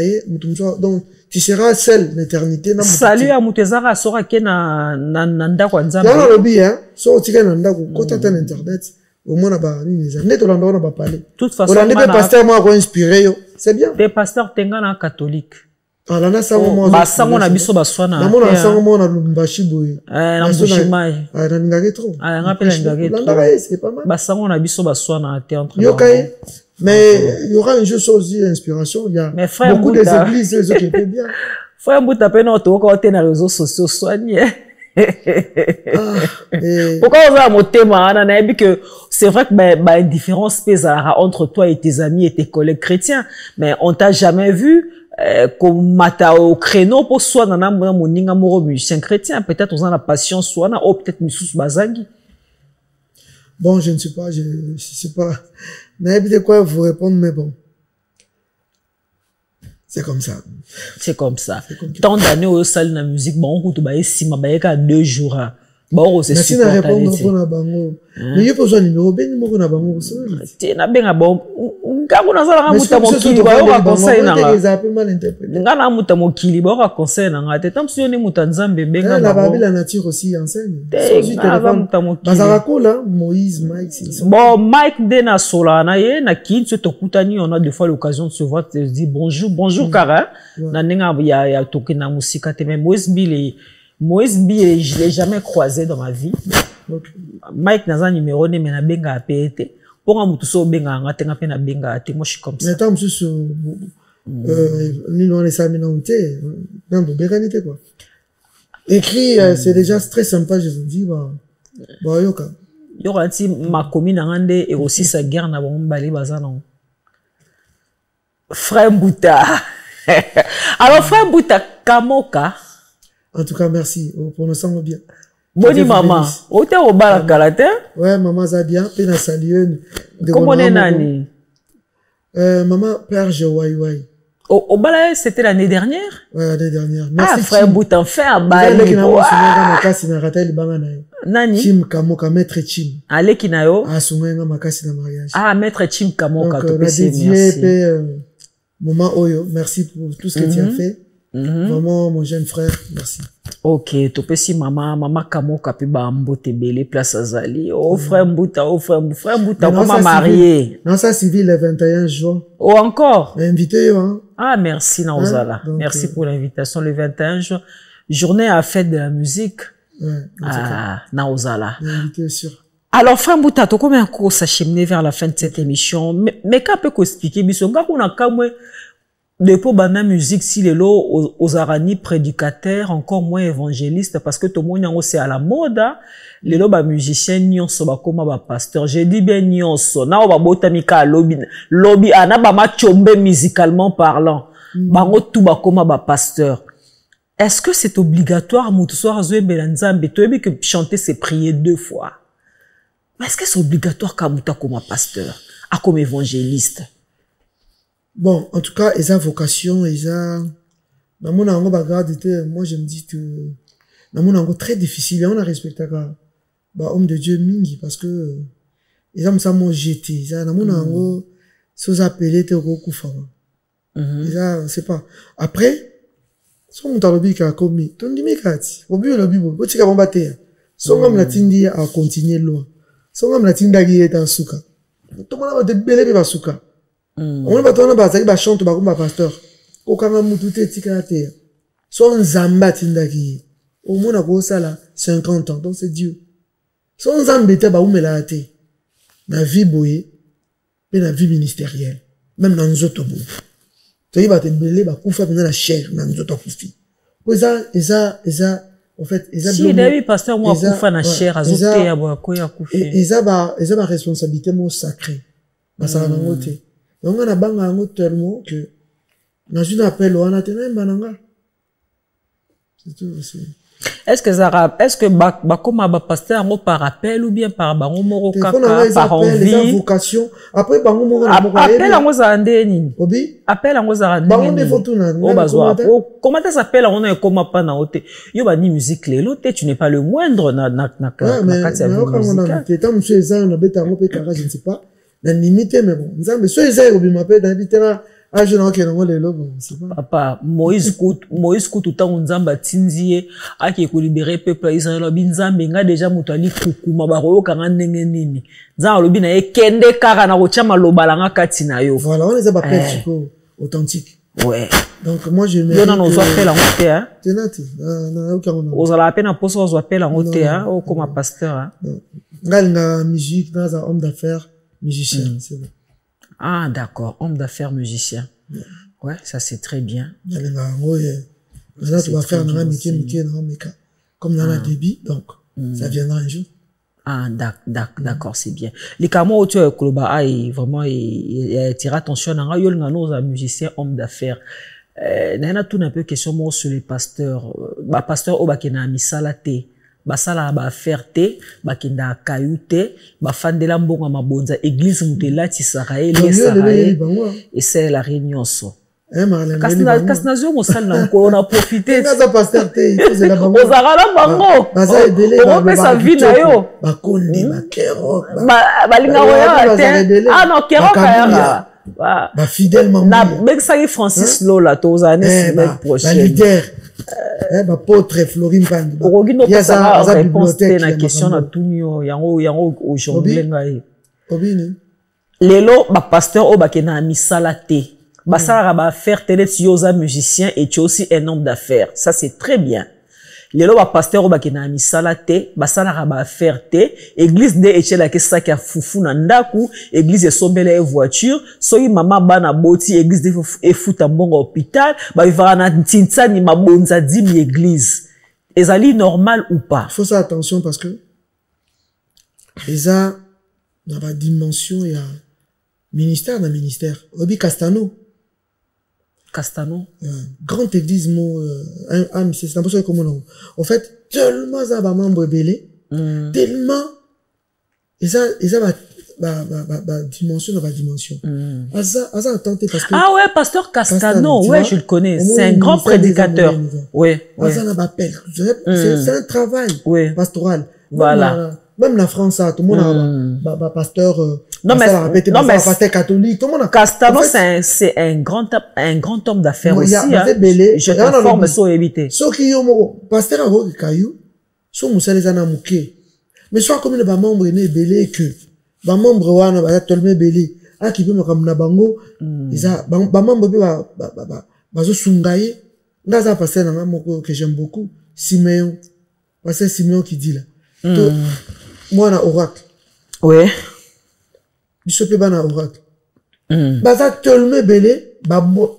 donc tu seras seul l'éternité. Salut à Mutezara sora ke na ndako nzambe. Dans le bien, hein, so tika na ndako kota ta internet, au moins na ba ni net to landa na ba parler. Toute façon, on a des pasteurs moi ko inspirer yo. C'est bien. Des pasteurs tenga na catholique. Ah là na sango moi. Ba sango na biso ba swana. Na mona sango moi na Lubumbashi boy. Na Mbushimai. Ah na ngage trop. Ah ngapela ngage trop. C'est pas mal. Ba sango na biso ba swana te entre. Yo kai. Mais il y aura une chose aussi d'inspiration, il y a beaucoup des églises qui étaient bien. Frère Mbouta pe na to ko te na réseaux sociaux soigné. Pourquoi on va monter mana na bi que c'est vrai que bah indifférence pèse entre toi et tes amis et tes collègues chrétiens, mais on t'a jamais vu comme mata au créneau pour soit dans un moninga moro musicien chrétien, peut-être on a la patience soit na ou peut-être Missous Bazangi. Bon, je ne sais pas, je sais pas. N'avez de quoi vous répondre, mais bon. C'est comme ça. C'est comme ça. Tant d'années au salle de la musique, bon, on peut si ma baïka 2 jours. Bon, c'est super. Merci de répondre pour la bango. Mais il y a besoin de numéro, ben numéro na bango. Tu n'as bien bon. Ngakuna sala ngamuta mokili ba yo conseil na nga. Ngana muta mokili ba yo conseil na nga. Tetam si yoni muta nzambe benga la Bible la nature aussi enseigne. Bazara kola Moïse Mike. Bon Mike dena sola na ye na kintu tokutani on a des fois l'occasion de se voir te dire bonjour Kara. Na ninga ya tokina musika te mais Moïse Bi je l'ai jamais croisé dans ma vie. Mike n'a pas numéro mais na benga apete. Pour un moutou benga ngatenga pe na benga ate moi je suis comme ça. Mais tant sur ni non les saminonté non béganité quoi. Écrit c'est déjà très sympa je vous dis bah yoka. Yoka ti ma commune ngande et aussi sa guerre na bon bali bazana. Frère Mbouta. Alors frère Mbouta Kamoka. En tout cas merci pour nous sens bien. Boni maman, o te obala kalate? Ouais, maman ça bien, pe na saluer. Comment est nani? Maman Père Jawaiwai. Obala c'était l'année dernière? Ouais, l'année dernière. Merci. Ah frère Boutan fait un bal. Nani? Chim Kamoka maître Chim. Ale kinayo? Ah soumenga makasi na mariage. Ah maître Chim Kamoka to pese merci. Maman Oyo, merci pour tout ce que tu as fait. Vraiment, mon jeune frère, merci. Ok, topesi maman kamo kapi ba mbote belé place azali. Oh frère Mbouta, comment marié? Non, ça civil le 21 juin. Oh encore? Invité, hein? Ah, merci Naozala. Donc, merci pour l'invitation le 21 juin. Journée à fête de la musique. Ouais, Naozala. Invité sûr. Alors, frère Mbouta, tu combien de cours s'acheminer vers la fin de cette émission? Mais qu'à peut expliquer, mission, quand on a quand même depuis bana musique, si les lots aux arani prédicateurs, encore moins évangélistes, parce que tout le monde c'est à la mode, les lots ba musiciens nyonso ba koma ba pasteur. Je dis bien nyonso. Na ba botamika lobby ana ba ma chombe musicalement parlant. Bango tout ba koma ba pasteur. Est-ce que c'est obligatoire mutu soir zoe belanzambe to ebi que chanter c'est prier 2 fois? Mais est-ce que c'est obligatoire kamuta comme pasteur, à comme évangéliste? Bon, en tout cas, ils ont vocation, ils ont... Dans mon angle, moi, je me dis que... Dans mon angle, très difficile, on a respecté homme de Dieu mingi, parce que... Ils ont ça, moi, jeté. Ils ont, dans mon angle, ils ont appelé, t'es au koufa. Ils ont, c'est pas... Après, si on t'a l'objet qui a commis, ton dimi kati, au but, le but, au tika bombate, son homme la tindi à continuer loin. Son homme la tindi à guiller dans souka. Tout le monde va te belé, mais souka. On va tourner par ça, chante par comme pasteur. Aucun moutou te tika te. Son zamba tindaki. Au moins à ça là 50 ans, donc c'est Dieu. Son zamba te ba ou melate. Na vie boye, mais na vie ministérielle, même dans nos autres bouts. Tu vas te belé ba koufa dans la chair dans nos autres koufi. Eza en fait eza si David pasteur moi koufa na chair azote ya ba ko ya koufi. Eza ba responsabilité mo sacrée. Ba ça na ngote. Donc, on a banga tellement que, dans une appel, on a tenu un bananga. C'est tout aussi. Est-ce que comme pasteur par appel ou bien par bango moro kaka par envie? Les vocation. Après bango moro appel en ozandeni. Obi? Appel en ozandeni. Bango ne faut tout na. Comment ça s'appelle on est comme pas na ote. Yo ba ni musique lelo te tu n'es pas le moindre na katia musique. Tant monsieur Ezan na beta ngo pe kara je ne sais pas. Na limité mais bon nzambe so ezai obi m'appelle d'inviter na je n'en connais pas les lobes c'est pas papa Moïse Koutou tant nzamba tinzie aki ko libérer peuple Israël obi nzambe nga déjà mutali kukuma ba royo kanga ndenge nini nzamba lobi na ekende kaka na kotia maloba langa kati na yo voilà on les a pas authentique ouais donc moi je me on nous appelle en côté hein tenati na aucun on aux ala peine poste on appelle en côté hein comme pasteur hein ngal musique dans un homme d'affaires musicien, c'est bon. Ah, d'accord. Homme d'affaires, musicien. Ouais, ça c'est très bien. Là, tu vas faire comme dans la débit, donc ça viendra un jour. Ah, d'accord, c'est bien. Les camo, tu as vraiment, il attire attention à un musicien, homme d'affaires. N'a tout un peu question sur les pasteurs. Pasteur, au bakena misalate. Basala ba fierté bakinda kayute ba fandela mbonga mabonza église mutela tisarael Israël et c'est la réunion so kasna zo mosala na ko on a profité na pasteur te c'est la bango ozara bango baza edele ba sa vie na yo ba konde ba kero ba linga wa te ah non kero kaya ba fidèlement na bexaki Francis Lola tozane semaine prochaine ba leader apôtre Florine Pandi. Il y a ça réponse na question na tunyo yango aujourd'hui ngai. Lelo ba pasteur o bakena misala te. Basala ba faire tele tioza musicien et tu aussi un homme d'affaires. Ça c'est très bien. Lelo ba pasteur o bakena misala te, basala ba faire te, église de echela ke sa ka fufu na ndaku, église sombele e voiture, soyi mama bana boti église de efuta mbongo hôpital, ba vivara na ntinsa ni mabonza 10 000 église. Ezali normal ou pas? Faut faire attention parce que eza na ba dimension ya ministère na ministère. Obi Castano. Grande église, c'est n'importe comment on. En fait, tellement ça va membre belé, tellement, et ça va dimension, va dimension. Ça tenté parce que. Ah ouais, pasteur Castano, ouais, je le connais. C'est un grand prédicateur. Ouais. Ça n'a pas appel. C'est un travail pastoral. Voilà. même la France, tout le monde a pasteur, non, mais pasteur catholique, tout le monde a. Castano, c'est un grand homme d'affaires aussi, je t'informe, so éviter. So qui yo, pasteur a voulu caillou, so moussa les anamouké. Mais soit comme les membres né belé que, les membres wana, ba tolme belé, a qui peut me comme na bango, ils a, ba membre ba zo sungaye, ndaza pasteur na moko que j'aime beaucoup, Siméon, pasteur Siméon qui dit là. Moi na oracle. Ouais. Bisope ba na oracle. Baza tolme belé,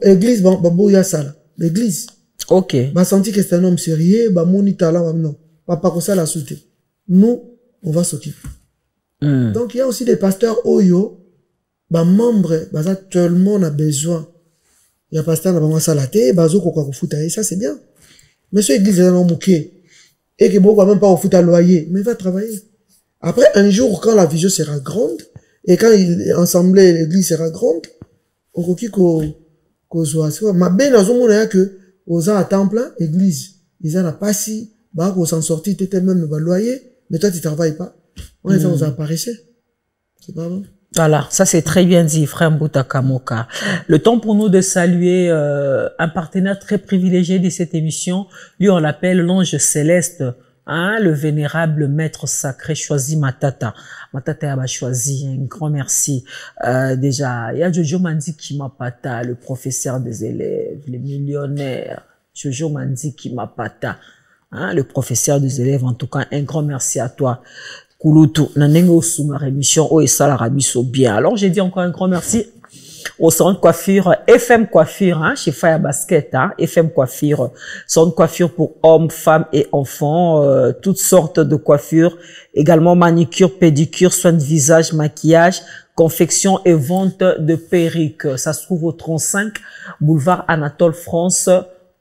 église babo ya sala, l'église. OK. Ba senti que c'est un homme sérieux, ba moni talent non. Papa ko ça la soute. Nous on va s'occuper. Donc il y a aussi des pasteurs oyo, ba membre baza tellement a besoin. Il y a pasteur na ba salaté, bazo ko ko futa et ça c'est bien. Mais ce église est dans mouké et que beaucoup même pas au foot à loyer, mais va travailler. Après un jour quand la vision sera grande et quand ensemble l'église sera grande, on koki ko soit ma ben dans mon là que aux à temps plein église, ils en a pas si bah qu'on s'en sortir t'étais même va loyer, mais toi tu travailles pas. On est aux apparaissait. C'est pas bon. Voilà, ça c'est très bien dit, frère Mbouta Kamoka. Le temps pour nous de saluer un partenaire très privilégié de cette émission. Lui, on l'appelle l'ange céleste, hein, le vénérable maître sacré Choisi Matata. Matata a choisi, un grand merci. Déjà, il y a Jojo Mandi Kimapata, le professeur des élèves, le millionnaire. Jojo Mandi Kimapata, hein, le professeur des élèves. En tout cas, un grand merci à toi. Kulutu, nanengo suma rémission o esala rabiso bien. Alors j'ai dit encore un grand merci au salon de coiffure FM Coiffure, hein, chez Fire Basket, hein, FM Coiffure, salon de coiffure pour hommes, femmes et enfants, toutes sortes de coiffures, également manicure, pédicure, soins de visage, maquillage, confection et vente de perruques. Ça se trouve au 35 boulevard Anatole France,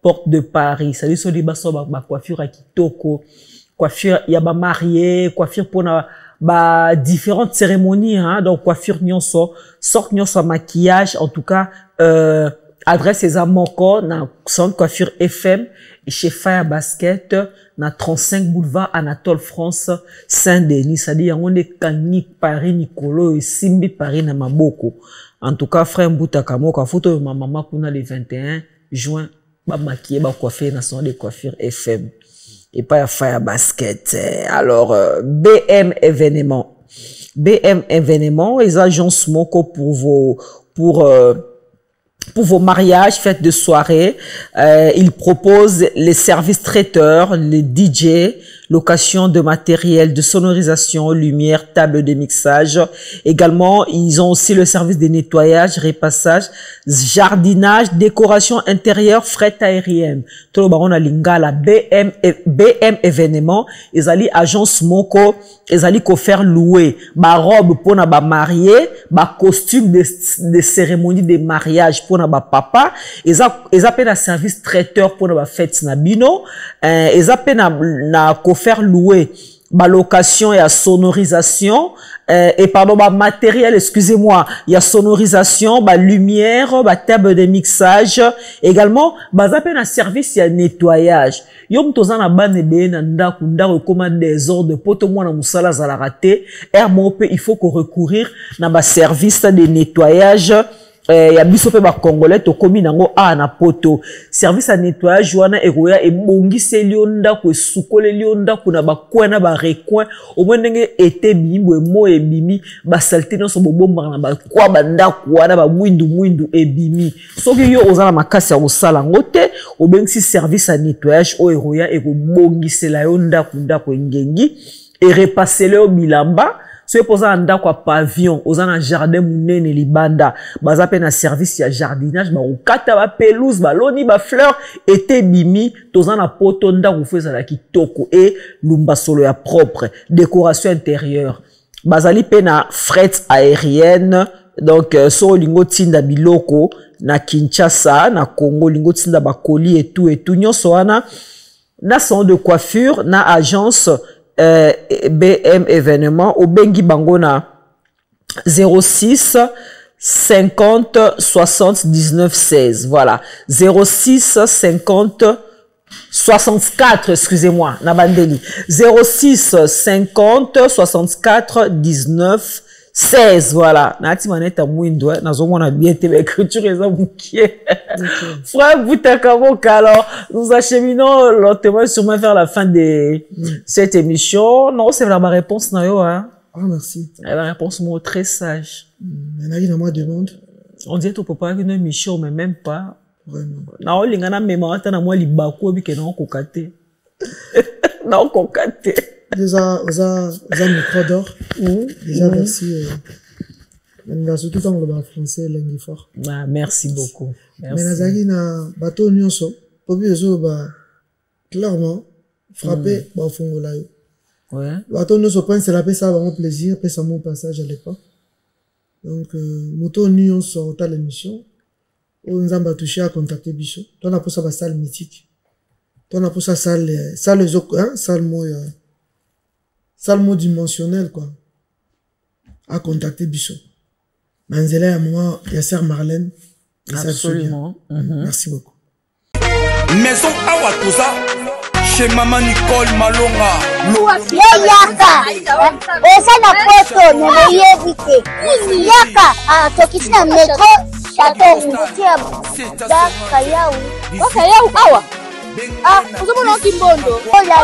porte de Paris. Salut Soliba Soba, ma coiffure à Kitoko. Coiffure, il y a ba marié, coiffure pour ba différentes cérémonies, hein, donc coiffure nyonso, sort nyonso maquillage, en tout cas, adresse les amoko, na centre coiffure FM, et chez Fire Basket, na 35 boulevard Anatole France, Saint-Denis, c'est-à-dire, on est Kani, Paris, Nicolo, et Simbi, Paris, na Maboko. En tout cas, frère Mbouta Kamoka, photo de ma maman, qu'on a le 21 juin, ba maquiller, ba coiffer, na centre de coiffure FM. Et pas à Fire Basket. Alors, BM événement. BM événement, les agences Moko pour vos mariages, fêtes de soirée. Ils proposent les services traiteurs, les DJ, location de matériel de sonorisation, lumière, table de mixage. Également, ils ont aussi le service de nettoyage, repassage, jardinage, décoration intérieure, fret aérienne. Tout le baron a lingala BM événement. Ils allaient agence Moko, ils allaient ko faire louer ba robe pour na ba marié, ba costume de cérémonie de mariage pour na ba papa. Ils appellent un service traiteur pour na ba fête na bino. Ils appellent na ko faire louer ba location et à sonorisation et pardon ba matériel, excusez-moi, il y a sonorisation, ba lumière, ba table de mixage, également ba appel un service il y a nettoyage. Yom tozan na bane be na ndaku ndako comme des ordres poto mwana musala za la raté il faut qu'on recourir na ba service de nettoyage. Ya biso pe ba congolais to komi nango a na poto service à nettoyage wana eroya e bongise lionda ko sukole lionda kuna ba kwana ba recoin au moins ndenge été bimbo mo e bimi ba salté no so bobomba na ba kwa banda wana ba mwindu e bimi soki yo ozala makasi ya osala ngote obengisi service à nettoyage o eroya e ko bongise la yonda kunda ko ngengi et repasser le bilamba. Si vous posez un ndako à pavillon, vous avez un jardin mounene libanda, vous avez un service de jardinage, vous avez une pelouse, vous avez une fleur, été bimi, vous avez un poteau ndako, vous faites un kitoko et lumba solo ya propre, décoration intérieure. Vous avez une fret aérienne, donc, so lingo tinda biloko, na Kinshasa, na Congo, lingo tinda bakoli et tout, nyonso wana, na salon de coiffure, na agence, BM événement au Bengi Bangona 06 50 60 19 16. Voilà, 06 50 64, excusez-moi, Nabandeli. 06 50 64 19 16, voilà. Nati maneta mwindo, nazo a bien été l'écriture et ça bouquet. Frère Boutakamoka, alors, nous acheminons lentement sûrement vers la fin de cette émission. Non, c'est vraiment ma réponse, Nayo, hein. Ah, merci. La réponse, moi, très sage. Il y en a qui dans moi demande. On dit, tu peux pas une émission, mais même pas. Vraiment. Non, les gars, mais maintenant, moi, les bakou, et puis, non, kokate. Non, kokate. Déjà, micro d'or. Déjà, merci. Surtout dans le français, langue fort. Ah, merci beaucoup. Merci. Mais Nazaki na bateau nyonso, pour bien clairement frapper au fond là. Ouais. Bateau nyonso pense la paix ça va mon plaisir, paix ça mon passage à l'époque. Donc moto nyonso ta l'émission. On nous a touché à contacter Bichot. Toi on a pour ça salle mythique. Toi on a pour ça salle mot dimensionnel quoi. À contacter Bichot. Manzela à moi, il y a Sœur Marlène. Absolument. Merci beaucoup. Maison Awatusa, chez Maman Nicole Malonga. Yaka, esa na poto ne yebite. Yaka, tokisina metro, chateau ngutia da kayau. O kayau awa. Ah, uzomona kimbondo. Oh la.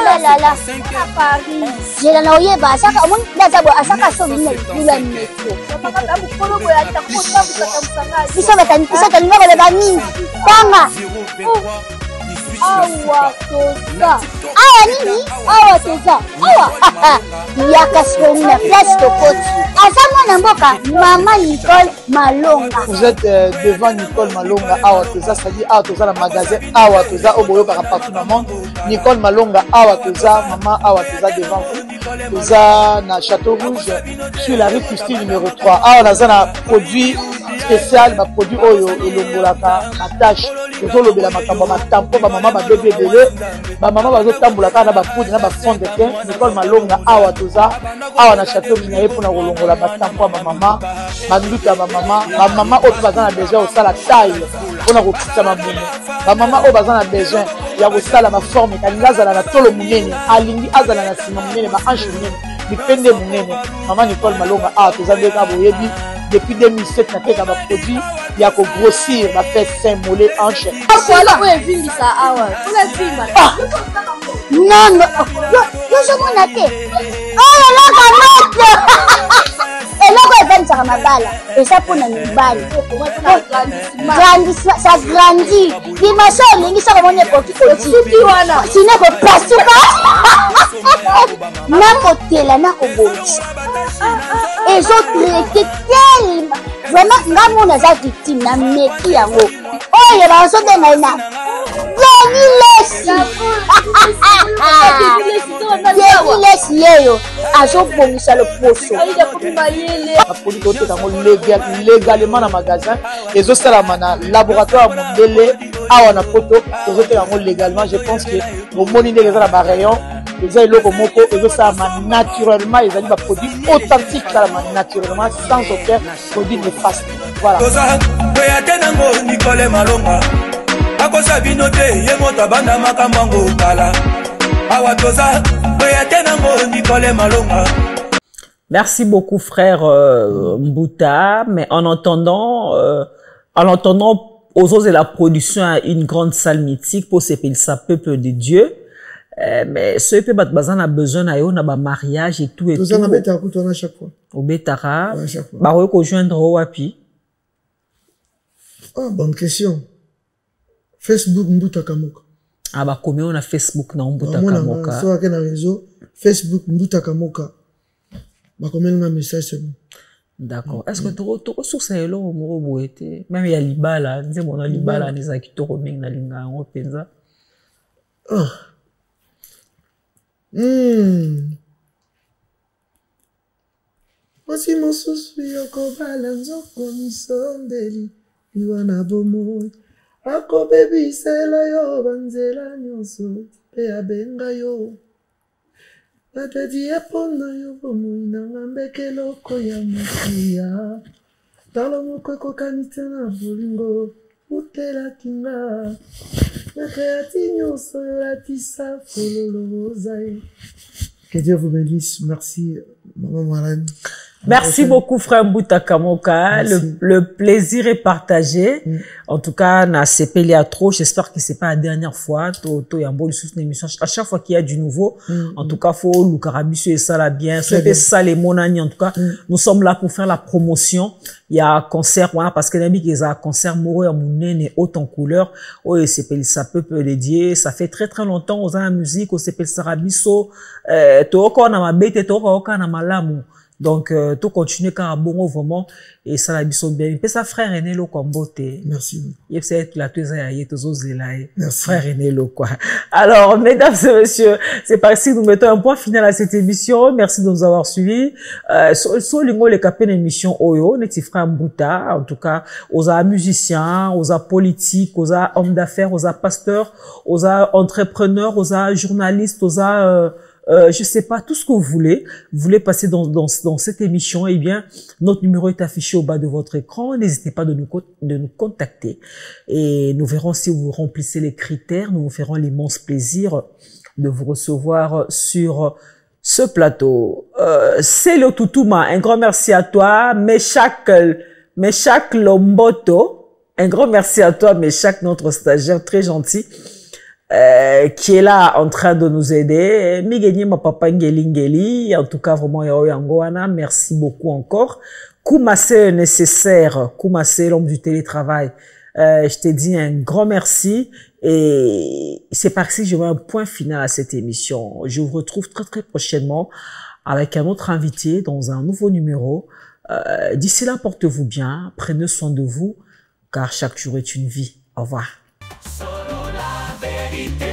Paris. Jela na oyeba asaka mon ndazabo asaka so mina lula metro. Papa tabu kolo boya ta ko tabu tamusanga. Bisa batani ngaba ba mingi. Tanga. Awa toza. Awa nini? Awa toza. Awa. Yaka soni na place tokoti. Asama na mboka Maman Nicole Malonga. Vous êtes devant Nicole Malonga Awa toza, c'est-à-dire Awa toza le magasin Awa toza au boyo partout dans le monde. Nicole Malonga Awa toza, Maman Awa toza devant vous. Toza na Château Rouge sur la rue Custine numéro 3. Awa naza na produit spécial, ma produit oyo elongolaka na tâche. Tozo lobela makambo ma tampo ba maman ba bébé belé, ba maman bazo tambolaka na ba poudre na ba fond de teint. Nicole Malonga Awa toza, Awa na Château Minaye pour na kolongola ba tampo ba maman, ba nduta ba maman oyo baza na besoin au sala taille pour na kokita mamumu. Ba maman oyo baza na besoin ya kosala ma forme kalinga azala na tolo munene, alingi azala na sima munene, ma hanche munene, bipende munene. Maman Nicole Malonga Awa toza ndeka boyebi. Depuis 2007, na teka ba produit ya ko grossir ba fait sein mollet hanche. Voilà où est vindi ça awa. Pour la vimba. Non. Yo je m'en atte. Oh là là. Eloko evanisa mabala. Et ça pour na mibali. Grandissement, ça grandit. Dimension lingi ça comme on est petit. Sinon ko pasuka. Na kotela na ko bonisa. Et ils ont traité tellement. Vraiment, nous avons été victimes de métier. Oh, il y a un son de naïna. Légalement dans le magasin, et aussi dans le laboratoire Mondele, à la photo, légalement, je pense que au monde des rayons, les gens moko, et ça naturellement, ils ont des produits authentiques naturellement, sans aucun produit néfaste. Voilà. Merci beaucoup frère Mbouta, mais en entendant aux autres de la production à une grande salle mythique pour s'appeler ça peuple de Dieu, mais ce peu bazan a besoin na ba mariage et tout et tout. Tout ça na beta kutona chaque fois. Au betara, ba ko joindre wapi? Ah, bonne question. Facebook Mbouta Kamoka. Ah bah combien on a Facebook na Mbouta Kamoka? Sur quel réseau Facebook Mbouta Kamoka. Bah combien on a message c'est bon. D'accord. Est-ce que tu ressources là au moro boete même il y a libala, nze mona libala ni za kitoko mingi na linga ngo penza. Ah. Voici mon souci yoko balanzo komisondeli iwana bomoy. Ako baby sela yo banzela nyonso pe abenga yo. Natadi epona yo bomoy nanga mbeke loko ya masiya. Talo moko kokanite na bolingo utela kinga. Que Dieu vous bénisse. Merci, maman Marlène. Merci beaucoup, frère Mbouta Kamoka. Le plaisir est partagé. En tout cas, na CPL à trop. J'espère que c'est pas la dernière fois. À chaque fois qu'il y a du nouveau, en tout cas, faut le carabisu et ça là bien. Fait ça les monani. En tout cas, nous sommes là pour faire la promotion. Il y a un concert, voilà, parce que l'ami qui a un concert moro à Mounen et haute en couleur. Oh, et CPL ça peut dédier. Ça fait très très longtemps aux la musique, au CPL Sarabiso, toko na mabete, toko na malamu. Donc, tout continue quand bon vraiment, et ça la biso bien. Et ça, frère René Lo Kombote. Merci. Il peut être la Merci. frère René Lo, quoi. Alors, mesdames et messieurs, c'est par ici que nous mettons un point final à cette émission. Merci de nous avoir suivis. Sur les capés d'émission Oyo, neti frère Mbouta, en tout cas, aux musiciens, aux politiques, aux hommes d'affaires, aux pasteurs, aux entrepreneurs, aux journalistes, aux je sais pas, tout ce que vous voulez passer dans cette émission, eh bien, notre numéro est affiché au bas de votre écran. N'hésitez pas de nous contacter. Et nous verrons si vous remplissez les critères. Nous vous ferons l'immense plaisir de vous recevoir sur ce plateau. C'est le Toutouma. Un grand merci à toi. Meshak Lomboto. Un grand merci à toi, Meshak, notre stagiaire très gentil. Qui est là en train de nous aider. Migeni ma papa Ngeli. En tout cas, vraiment, Yangoana, merci beaucoup encore. Koumassé nécessaire. Koumassé, l'homme du télétravail. Je te dis un grand merci. Et c'est parti, je mets un point final à cette émission. Je vous retrouve très très prochainement avec un autre invité dans un nouveau numéro. D'ici là, portez-vous bien. Prenez soin de vous, car chaque jour est une vie. Au revoir. Vérité.